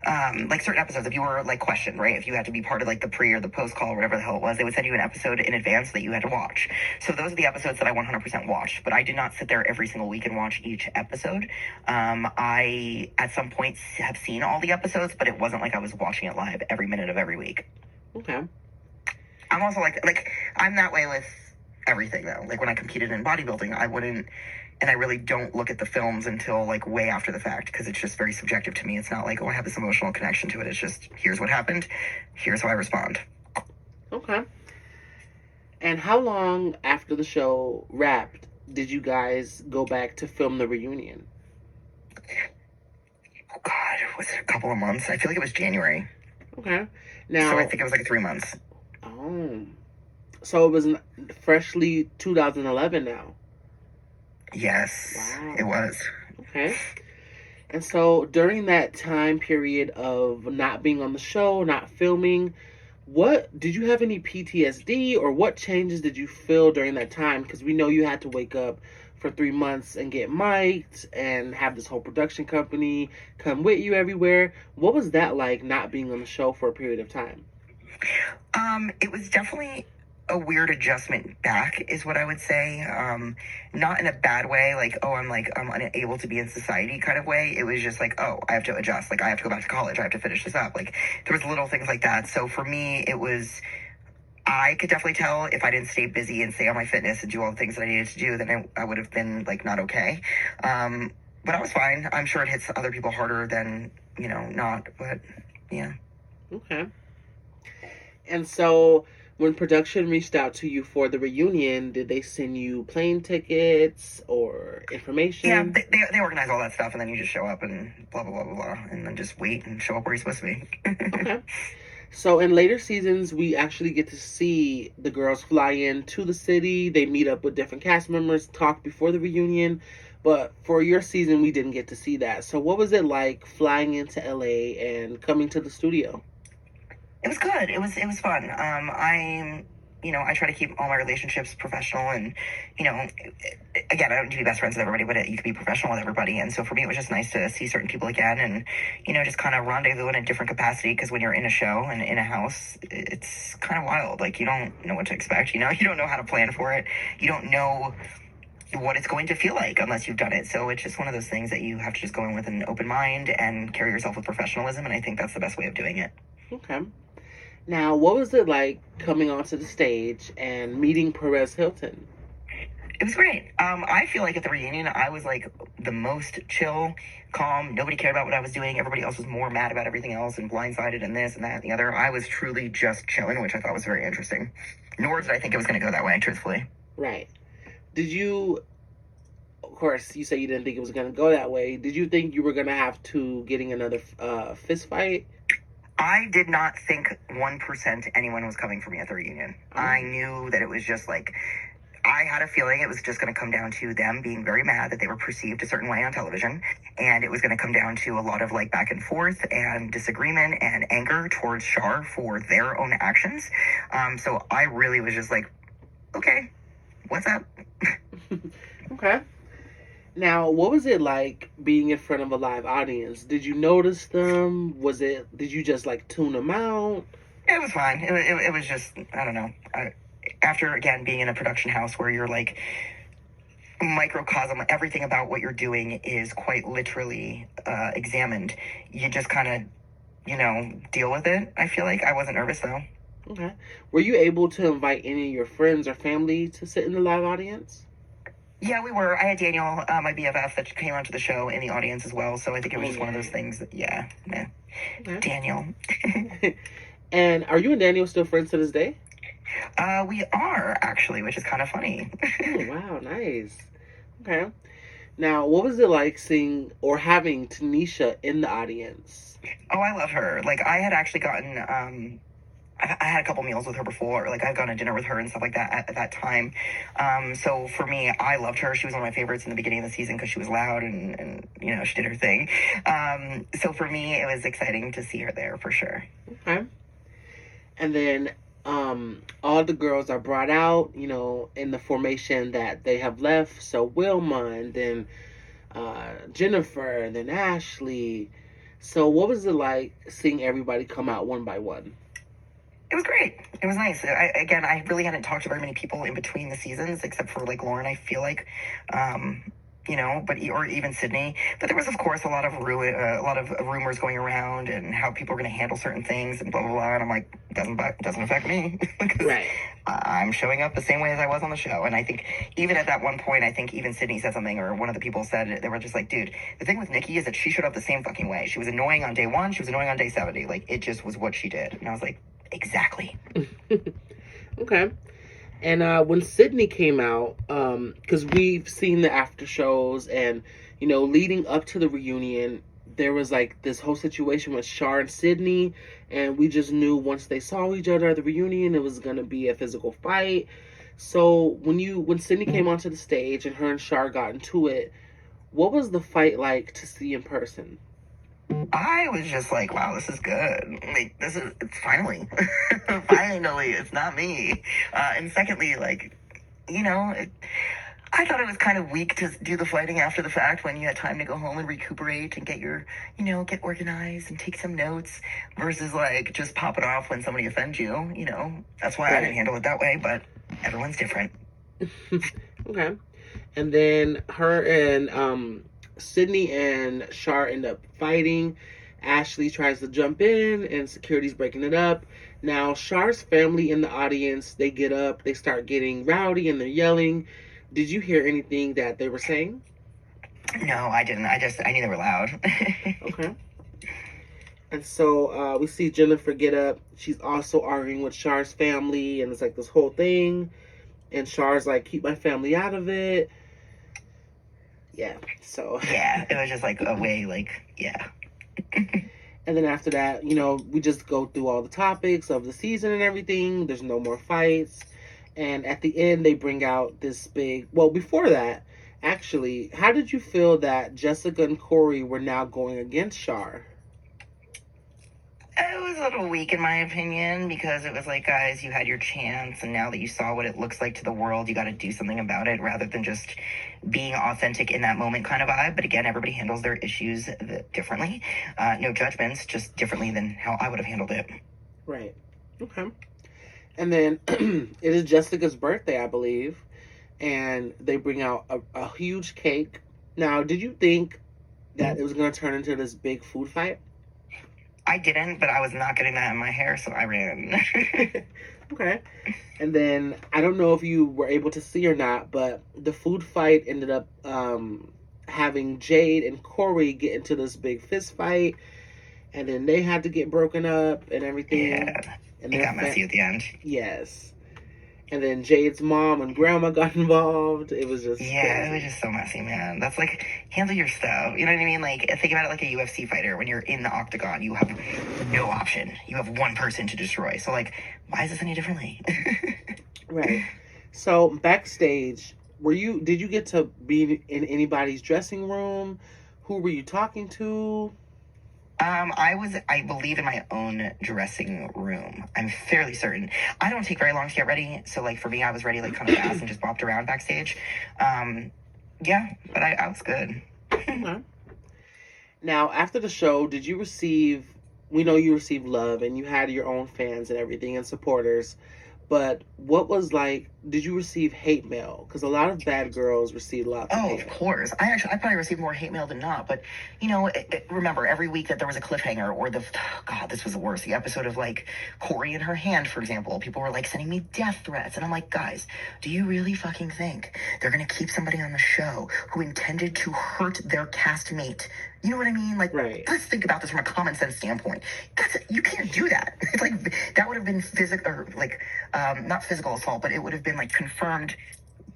Speaker 6: like certain episodes, if you were like questioned, right? If you had to be part of like the pre or the post call or whatever the hell it was, they would send you an episode in advance that you had to watch. So those are the episodes that I 100% watched, but I did not sit there every single week and watch each episode. I, at some points, have seen all the episodes, but it wasn't like I was watching it live every minute of every week.
Speaker 5: Okay.
Speaker 6: I'm also like, I'm that way with everything though. Like when I competed in bodybuilding, I wouldn't, and I really don't look at the films until like way after the fact because it's just very subjective to me. It's not like, oh, I have this emotional connection to it. It's just, here's what happened, here's how I respond.
Speaker 5: Okay. And how long after the show wrapped did you guys go back to film the reunion?
Speaker 6: Oh God, was it a couple of months? I feel like it was January.
Speaker 5: Okay. Now,
Speaker 6: So I think it was like 3 months.
Speaker 5: oh, so it was freshly 2011 now.
Speaker 6: Yes,
Speaker 5: Wow.
Speaker 6: it was.
Speaker 5: Okay. And so during that time period of not being on the show, not filming, what did you have any PTSD or what changes did you feel during that time? Because we know you had to wake up for 3 months and get mic'd and have this whole production company come with you everywhere. What was that like not being on the show for a period of time?
Speaker 6: It was definitely a weird adjustment back is what I would say. Not in a bad way, like, oh, I'm unable to be in society kind of way. It was just like, oh, I have to adjust. Like, I have to go back to college. I have to finish this up. Like, there was little things like that. So for me, I could definitely tell if I didn't stay busy and stay on my fitness and do all the things that I needed to do, then I would have been like not okay. But I was fine. I'm sure it hits other people harder than, not, but yeah.
Speaker 5: Okay. And so when production reached out to you for the reunion, did they send you plane tickets or information?
Speaker 6: Yeah, they organize all that stuff, and then you just show up and blah, blah, blah, blah, blah, and then just wait and show up where you're supposed to be.
Speaker 5: Okay. So in later seasons, we actually get to see the girls fly into the city. They meet up with different cast members, talk before the reunion. But for your season, we didn't get to see that. So what was it like flying into LA and coming to the studio?
Speaker 6: It was good. It was fun. I try to keep all my relationships professional and, again, I don't need to be best friends with everybody, but you can be professional with everybody. And so for me, it was just nice to see certain people again and, just kind of rendezvous in a different capacity because when you're in a show and in a house, it's kind of wild. Like, you don't know what to expect, you don't know how to plan for it. You don't know what it's going to feel like unless you've done it. So it's just one of those things that you have to just go in with an open mind and carry yourself with professionalism. And I think that's the best way of doing it.
Speaker 5: Okay. Now, what was it like coming onto the stage and meeting Perez Hilton?
Speaker 6: It was great. I feel like at the reunion, I was like the most chill, calm. Nobody cared about what I was doing. Everybody else was more mad about everything else and blindsided and this and that and the other. I was truly just chilling, which I thought was very interesting. Nor did I think it was going to go that way, truthfully.
Speaker 5: Right. Did you, of course, you say you didn't think it was going to go that way. Did you think you were going to have to getting another fist fight?
Speaker 6: I did not think 1% anyone was coming for me at the reunion. I knew that it was just like, I had a feeling it was just going to come down to them being very mad that they were perceived a certain way on television. And it was going to come down to a lot of like back and forth and disagreement and anger towards Shar for their own actions. So I really was just like, okay, what's up?
Speaker 5: Okay. Now, what was it like being in front of a live audience? Did you notice them? Did you just like tune them out?
Speaker 6: It was fine. It was just, I don't know. After, again, being in a production house where you're like, microcosm. Everything about what you're doing is quite literally examined. You just kind of, deal with it. I feel like I wasn't nervous though.
Speaker 5: Okay. Were you able to invite any of your friends or family to sit in the live audience?
Speaker 6: Yeah, we were. I had Daniel, my BFF, that came onto the show in the audience as well. So I think it was just one of those things that, Okay. Daniel.
Speaker 5: And are you and Daniel still friends to this day?
Speaker 6: We are, actually, which is kind of funny.
Speaker 5: Oh, wow, nice. Okay. Now, what was it like seeing or having Tanisha in the audience?
Speaker 6: Oh, I love her. Like, I had actually gotten, I had a couple meals with her before. Like, I've gone to dinner with her and stuff like that at that time. So for me, I loved her. She was one of my favorites in the beginning of the season because she was loud and she did her thing. So for me, it was exciting to see her there for sure.
Speaker 5: Okay. And then all the girls are brought out, in the formation that they have left. So Wilma, and then Jennifer, and then Ashley. So what was it like seeing everybody come out one by one?
Speaker 6: It was great. It was nice. I really hadn't talked to very many people in between the seasons, except for like Lauren, I feel like, or even Sydney. But there was, of course, a lot of rumors going around and how people are going to handle certain things and blah blah blah. And I'm like, doesn't affect me.
Speaker 5: Right.
Speaker 6: I'm showing up the same way as I was on the show. And I think even at that one point, I think even Sydney said something, or one of the people said it. They were just like, dude, the thing with Nikki is that she showed up the same fucking way. She was annoying on day 1. She was annoying on day 70. Like, it just was what she did. And I was like, exactly.
Speaker 5: Okay. And when Sydney came out, because we've seen the after shows and, leading up to the reunion, there was like this whole situation with Shar and Sydney, and we just knew once they saw each other at the reunion, it was going to be a physical fight. So when Sydney came onto the stage and her and Shar got into it, what was the fight like to see in person?
Speaker 6: I was just like, wow, this is good. Like, it's finally, it's not me. And secondly, like, I thought it was kind of weak to do the fighting after the fact when you had time to go home and recuperate and get get organized and take some notes versus like just pop it off when somebody offends you, That's why I didn't handle it that way, but everyone's different.
Speaker 5: Okay. And then her and, Sydney and Shar end up fighting. Ashley tries to jump in and security's breaking it up. Now Shar's family in the audience, they get up, they start getting rowdy and they're yelling. Did you hear anything that they were saying?
Speaker 6: No, I didn't. I knew they were loud.
Speaker 5: Okay. And so we see Jennifer get up. She's also arguing with Shar's family, and it's like this whole thing. And Shar's like, keep my family out of it. Yeah, so.
Speaker 6: Yeah, it was just like a way, like, yeah.
Speaker 5: And then after that, we just go through all the topics of the season and everything. There's no more fights. And at the end, they bring out this big... Well, before that, actually, how did you feel that Jessica and Corey were now going against Shar?
Speaker 6: It was a little weak in my opinion because it was like, guys, you had your chance, and now that you saw what it looks like to the world, you got to do something about it rather than just being authentic in that moment kind of vibe. But again, everybody handles their issues differently. No judgments, just differently than how I would have handled it.
Speaker 5: Right. Okay. And then it is Jessica's birthday, I believe, and they bring out a huge cake. Now, did you think that it was going to turn into this big food fight?
Speaker 6: I didn't, but I was not getting that in my hair, so I ran.
Speaker 5: Okay. And then, I don't know if you were able to see or not, but the food fight ended up having Jade and Corey get into this big fist fight, and then they had to get broken up and everything.
Speaker 6: Yeah,
Speaker 5: and
Speaker 6: it got messy at the end.
Speaker 5: Yes. And then Jade's mom and grandma got involved. It was just...
Speaker 6: Yeah, crazy. It was just so messy, man. That's like, handle your stuff. You know what I mean? Like, think about it like a UFC fighter. When you're in the octagon, you have no option. You have one person to destroy. So, like, why is this any differently?
Speaker 5: Right. So, backstage, did you get to be in anybody's dressing room? Who were you talking to?
Speaker 6: I believe, in my own dressing room. I'm fairly certain. I don't take very long to get ready. So, like, for me, I was ready, like, kind of fast and just bopped around backstage. Yeah, but I was good.
Speaker 5: Okay. Now, after the show, we know you received love and you had your own fans and everything and supporters, But what was like, did you receive hate mail? Because a lot of bad girls receive lots of
Speaker 6: Oh,
Speaker 5: hate
Speaker 6: of
Speaker 5: mail.
Speaker 6: course. I probably received more hate mail than not. But, remember every week that there was a cliffhanger or God, this was the worst. The episode of like Corey and her hand, for example. People were like sending me death threats. And I'm like, guys, do you really fucking think they're going to keep somebody on the show who intended to hurt their castmate? You know what I mean? Like,
Speaker 5: Right.
Speaker 6: let's think about this from a common sense standpoint. You can't do that. It's like, that would have been physical, or like, not physical assault, but it would have been like confirmed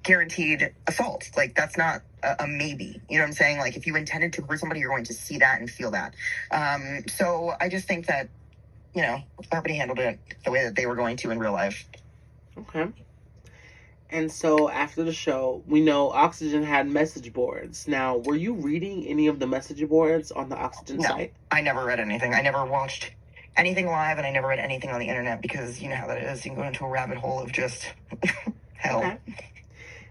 Speaker 6: guaranteed assault. Like, that's not a maybe. You know what I'm saying? Like, if you intended to hurt somebody, you're going to see that and feel that. So I just think that, everybody handled it the way that they were going to in real life.
Speaker 5: Okay. And so after the show, we know Oxygen had message boards. Now, were you reading any of the message boards on the Oxygen site?
Speaker 6: I never read anything. I never watched anything live, and I never read anything on the internet because you know how that is. You can go into a rabbit hole of just hell.
Speaker 5: Okay.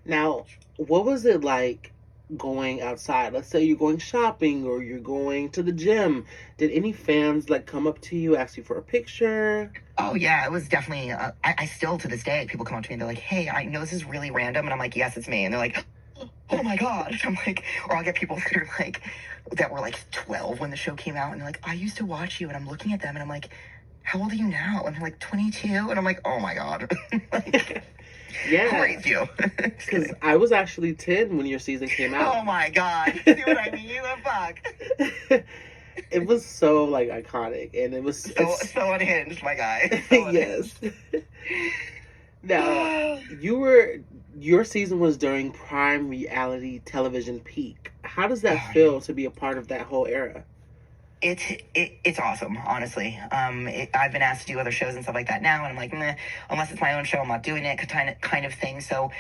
Speaker 5: Now, what was it like going outside? Let's say you're going shopping or you're going to the gym. Did any fans like come up to you, ask you for a picture?
Speaker 6: Oh, yeah, it was definitely, I still to this day, people come up to me and they're like, hey, I know this is really random. And I'm like, yes, it's me. And they're like, oh my God. I'm like, or I'll get people that are like, that were like 12 when the show came out. And they're like, I used to watch you. And I'm looking at them and I'm like, how old are you now? And they're like, 22. And I'm like, oh my God. Like,
Speaker 5: Yeah.
Speaker 6: praise you.
Speaker 5: Because I was actually 10 when your season came out.
Speaker 6: Oh my God. See what I mean? The fuck?
Speaker 5: It was so like iconic, and it was
Speaker 6: So unhinged, my guy.
Speaker 5: Yes. Now, your season was during prime reality television peak. How does that feel to be a part of that whole era?
Speaker 6: It's awesome, honestly. I've been asked to do other shows and stuff like that now, and I'm like, meh, unless it's my own show, I'm not doing it, kind of thing. So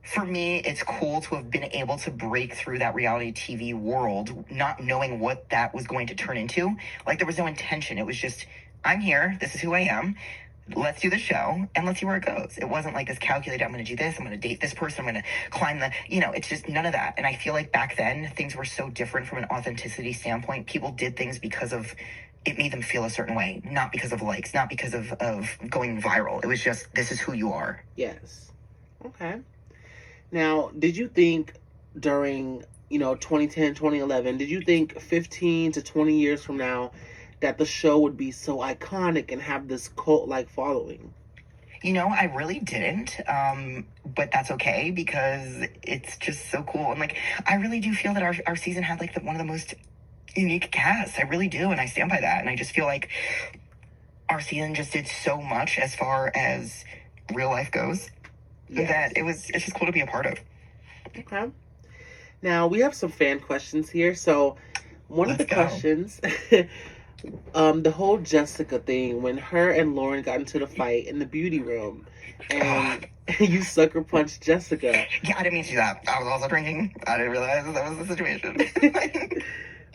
Speaker 6: for me, it's cool to have been able to break through that reality TV world, not knowing what that was going to turn into. Like, there was no intention. It was just, I'm here, this is who I am, let's do the show, and let's see where it goes. It wasn't like this calculated, I'm going to do this, I'm going to date this person, I'm going to climb it's just none of that. And I feel like back then, things were so different from an authenticity standpoint. People did things because of, it made them feel a certain way, not because of likes, not because of going viral. It was just, this is who you are.
Speaker 5: Yes. Okay. Now, did you think during, 2010, 2011, did you think 15 to 20 years from now that the show would be so iconic and have this cult-like following?
Speaker 6: I really didn't, but that's okay because it's just so cool. And, like, I really do feel that our season had, like, one of the most unique casts. I really do, and I stand by that. And I just feel like our season just did so much as far as real life goes. Yes. That it's just cool to be a part of.
Speaker 5: Okay. Now, we have some fan questions here. So, one of the questions, the whole Jessica thing, when her and Lauren got into the fight in the beauty room, and you sucker punched Jessica.
Speaker 6: Yeah, I didn't mean to do that. I was also drinking. I didn't realize that was the situation.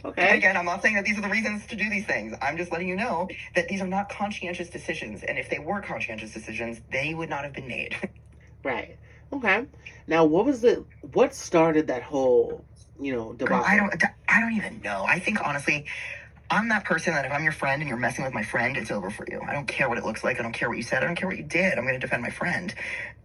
Speaker 6: Okay. And again, I'm not saying that these are the reasons to do these things. I'm just letting you know that these are not conscientious decisions. And if they were conscientious decisions, they would not have been made.
Speaker 5: Right. Okay. Now, what started that whole, debacle?
Speaker 6: Girl, I don't even know. I think, honestly, I'm that person that if I'm your friend and you're messing with my friend, it's over for you. I don't care what it looks like. I don't care what you said. I don't care what you did. I'm going to defend my friend.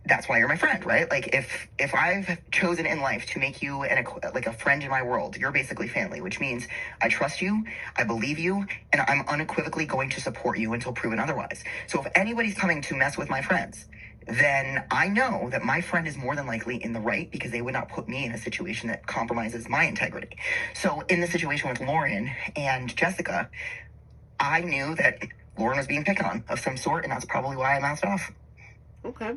Speaker 6: That's why you're my friend, right? Like, if I've chosen in life to make you a friend in my world, you're basically family, which means I trust you, I believe you, and I'm unequivocally going to support you until proven otherwise. So if anybody's coming to mess with my friends, then I know that my friend is more than likely in the right because they would not put me in a situation that compromises my integrity. So in the situation with Lauren and Jessica, I knew that Lauren was being picked on of some sort, and that's probably why I mouthed off.
Speaker 5: Okay.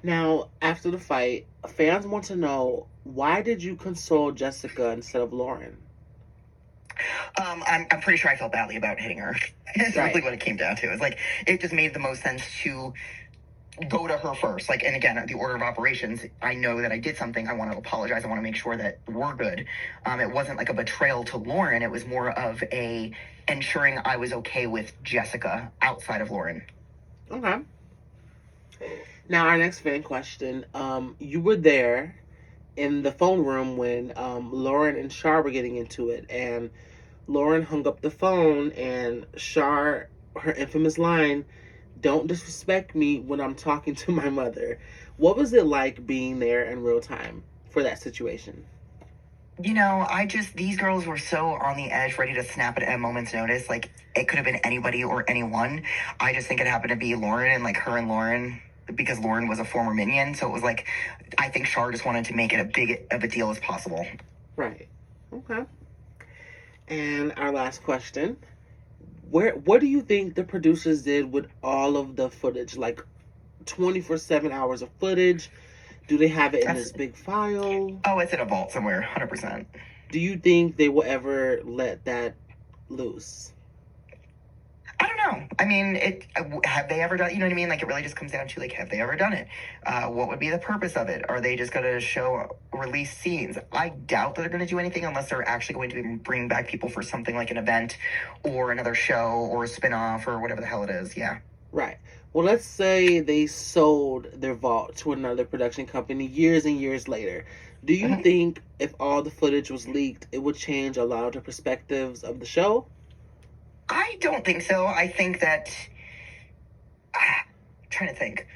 Speaker 5: Now, after the fight, fans want to know, why did you console Jessica instead of Lauren?
Speaker 6: I'm pretty sure I felt badly about hitting her. That's really what it came down to. It's like, it just made the most sense to go to her first. Like, and again, the order of operations, I know that I did something. I want to apologize. I want to make sure that we're good. It wasn't like a betrayal to Lauren. It was more of a ensuring I was okay with Jessica outside of Lauren.
Speaker 5: Okay. Now, our next fan question. You were there in the phone room when Lauren and Shar were getting into it, and Lauren hung up the phone, and Shar, her infamous line, don't disrespect me when I'm talking to my mother. What was it like being there in real time for that situation?
Speaker 6: You know, these girls were so on the edge, ready to snap at a moment's notice. Like, it could have been anybody or anyone. I just think it happened to be Lauren, and like her and Lauren, because Lauren was a former minion. So it was like, I think Char just wanted to make it a big of a deal as possible.
Speaker 5: Right. Okay. And our last question. What do you think the producers did with all of the footage? Like 24/7 hours of footage? Do they have it in this big file?
Speaker 6: Oh, it's in a vault somewhere, 100%.
Speaker 5: Do you think they will ever let that loose?
Speaker 6: I don't know. I mean, have they ever done? You know what I mean? Like, it really just comes down to like, have they ever done it? What would be the purpose of it? Are they just going to show release scenes? I doubt that they're going to do anything unless they're actually going to bring back people for something like an event or another show or a spinoff or whatever the hell it is. Yeah.
Speaker 5: Right. Well, let's say they sold their vault to another production company years and years later. Do you think if all the footage was leaked, it would change a lot of the perspectives of the show?
Speaker 6: I don't think so. I think that... trying to think.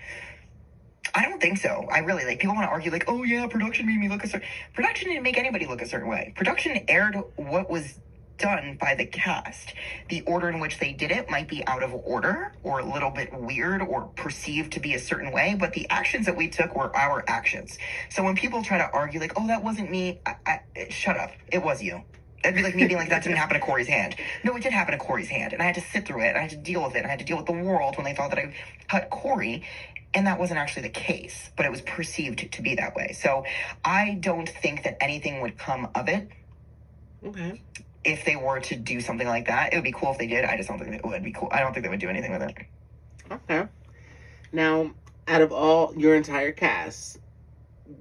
Speaker 6: I don't think so. I really, like, people want to argue, like, oh, yeah, production made me look a certain... Production didn't make anybody look a certain way. Production aired what was done by the cast. The order in which they did it might be out of order or a little bit weird or perceived to be a certain way, but the actions that we took were our actions. So when people try to argue like, oh, that wasn't me, shut up. It was you. That'd be like me being like, that didn't happen to Corey's hand. No, it did happen to Corey's hand, and I had to sit through it, and I had to deal with it, and I had to deal with the world when they thought that I cut Corey, and that wasn't actually the case, but it was perceived to be that way. So I don't think that anything would come of it.
Speaker 5: Okay.
Speaker 6: If they were to do something like that, it would be cool if they did. I just don't think it would be cool. I don't think they would do anything with it.
Speaker 5: Okay. Now, out of all your entire cast,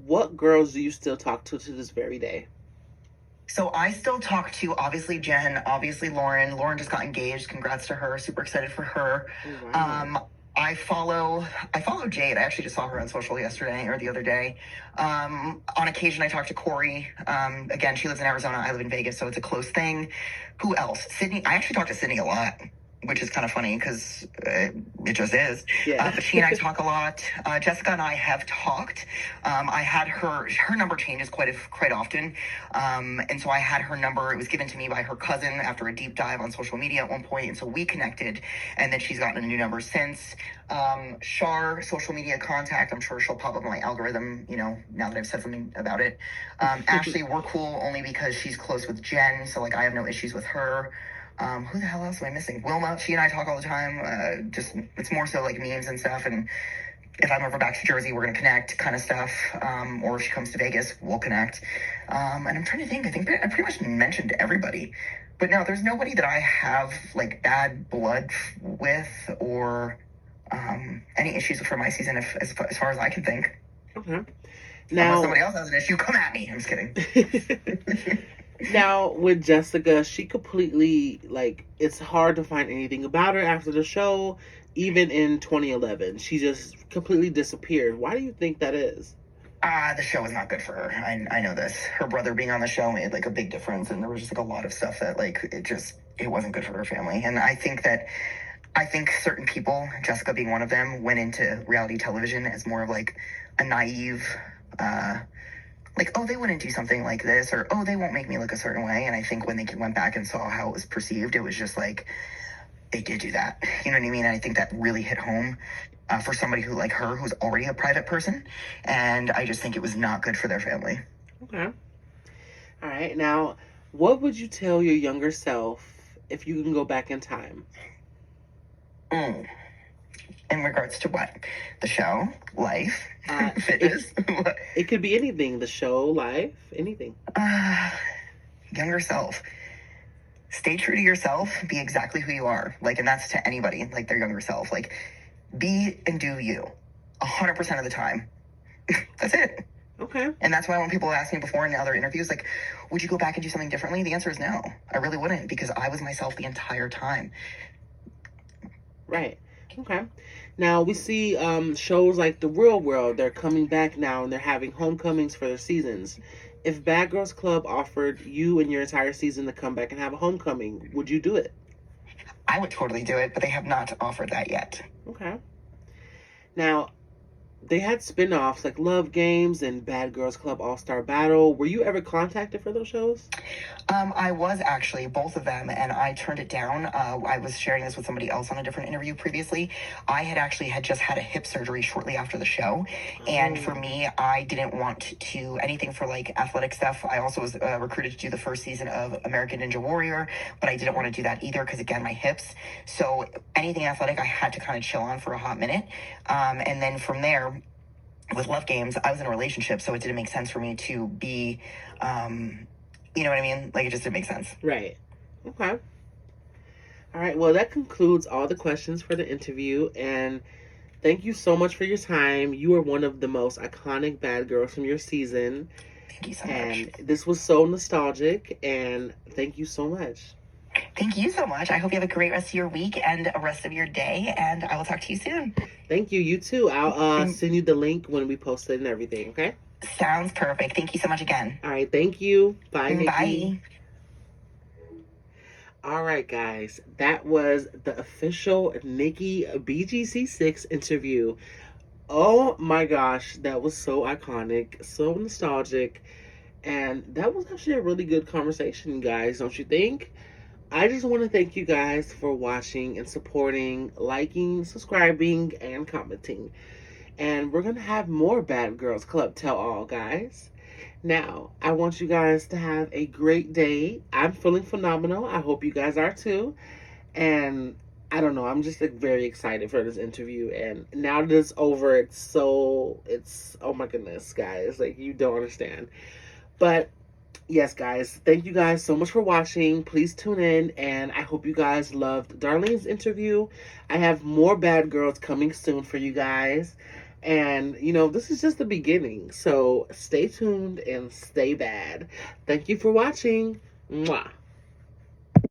Speaker 5: what girls do you still talk to this very day?
Speaker 6: So I still talk to, obviously, Jen, obviously Lauren. Lauren just got engaged. Congrats to her. Super excited for her.
Speaker 5: Oh, wow.
Speaker 6: I follow Jade. I actually just saw her on social yesterday or the other day. On occasion, I talk to Corey. Again, she lives in Arizona. I live in Vegas, so it's a close thing. Who else? Sydney. I actually talk to Sydney a lot, which is kind of funny because it just is.
Speaker 5: Yeah.
Speaker 6: But she and I talk a lot. Jessica and I have talked. I had her number changes quite often. And so I had her number. It was given to me by her cousin after a deep dive on social media at one point. And so we connected. And then she's gotten a new number since. Char, social media contact. I'm sure she'll pop up on my algorithm, you know, now that I've said something about it. Ashley, we're cool only because she's close with Jen. So, like, I have no issues with her. Who the hell else am I missing? Wilma, she and I talk all the time. Just, it's more so like memes and stuff. And if I'm ever back to Jersey, we're going to connect kind of stuff. Or if she comes to Vegas, we'll connect. And I'm trying to think. I think I pretty much mentioned everybody. But no, there's nobody that I have like bad blood with or any issues for my season as far as I can think.
Speaker 5: Okay. Now,
Speaker 6: unless somebody else has an issue, come at me. I'm just kidding.
Speaker 5: Now, with Jessica, she completely, like, it's hard to find anything about her after the show. Even in 2011, she just completely disappeared. Why do you think that is?
Speaker 6: The show was not good for her. I know this. Her brother being on the show made, like, a big difference, and there was just, like, a lot of stuff that, like, it wasn't good for her family. And I think certain people, Jessica being one of them, went into reality television as more of, like, a naive, like, oh, they wouldn't do something like this, or, oh, they won't make me look a certain way. And I think when they went back and saw how it was perceived, it was just like, they did do that. You know what I mean? And I think that really hit home for somebody who, like her, who's already a private person. And I just think it was not good for their family.
Speaker 5: Okay. All right. Now, what would you tell your younger self if you can go back in time?
Speaker 6: In regards to what? The show? Life? Fitness?
Speaker 5: It could be anything. The show, life, anything.
Speaker 6: Younger self. Stay true to yourself. Be exactly who you are. Like, and that's to anybody, like their younger self. Like, be and do you. 100% of the time. That's it.
Speaker 5: Okay.
Speaker 6: And that's why when people ask me before in other interviews, like, would you go back and do something differently? The answer is no. I really wouldn't, because I was myself the entire time.
Speaker 5: Right. Okay. Now, we see shows like The Real World. They're coming back now, and they're having homecomings for their seasons. If Bad Girls Club offered you and your entire season to come back and have a homecoming, would you do it?
Speaker 6: I would totally do it, but they have not offered that yet.
Speaker 5: Okay. Now, they had spin-offs like Love Games and Bad Girls Club All-Star Battle. Were you ever contacted for those shows?
Speaker 6: I was actually, both of them, and I turned it down. I was sharing this with somebody else on a different interview previously. I had just had a hip surgery shortly after the show, and for me, I didn't want to anything for like athletic stuff. I also was recruited to do the first season of American Ninja Warrior, but I didn't want to do that either because again, my hips. So anything athletic, I had to kind of chill on for a hot minute, and then from there, with Love Games, I was in a relationship, so it didn't make sense for me to be. You know what I mean? Like, it just didn't make sense.
Speaker 5: Right. Okay. All right. Well, that concludes all the questions for the interview. And thank you so much for your time. You are one of the most iconic bad girls from your season.
Speaker 6: Thank you so much.
Speaker 5: And this was so nostalgic. And thank you so much.
Speaker 6: Thank you so much. I hope you have a great rest of your week and a rest of your day. And I will talk to you soon.
Speaker 5: Thank you. You too. I'll send you the link when we post it and everything. Okay?
Speaker 6: Sounds perfect. Thank you so much again.
Speaker 5: All right. Thank you. Bye, Nikki.
Speaker 6: Bye.
Speaker 5: All right, guys. That was the official Nikki BGC6 interview. Oh my gosh. That was so iconic. So nostalgic. And that was actually a really good conversation, guys. Don't you think? I just want to thank you guys for watching and supporting, liking, subscribing, and commenting. And we're going to have more Bad Girls Club Tell All, guys. Now, I want you guys to have a great day. I'm feeling phenomenal. I hope you guys are too. And I don't know, I'm just like very excited for this interview. And now that it's over, it's oh my goodness, guys. Like, you don't understand. But yes, guys, thank you guys so much for watching. Please tune in, and I hope you guys loved Darlene's interview. I have more Bad Girls coming soon for you guys. And, you know, this is just the beginning. So stay tuned and stay bad. Thank you for watching. Mwah.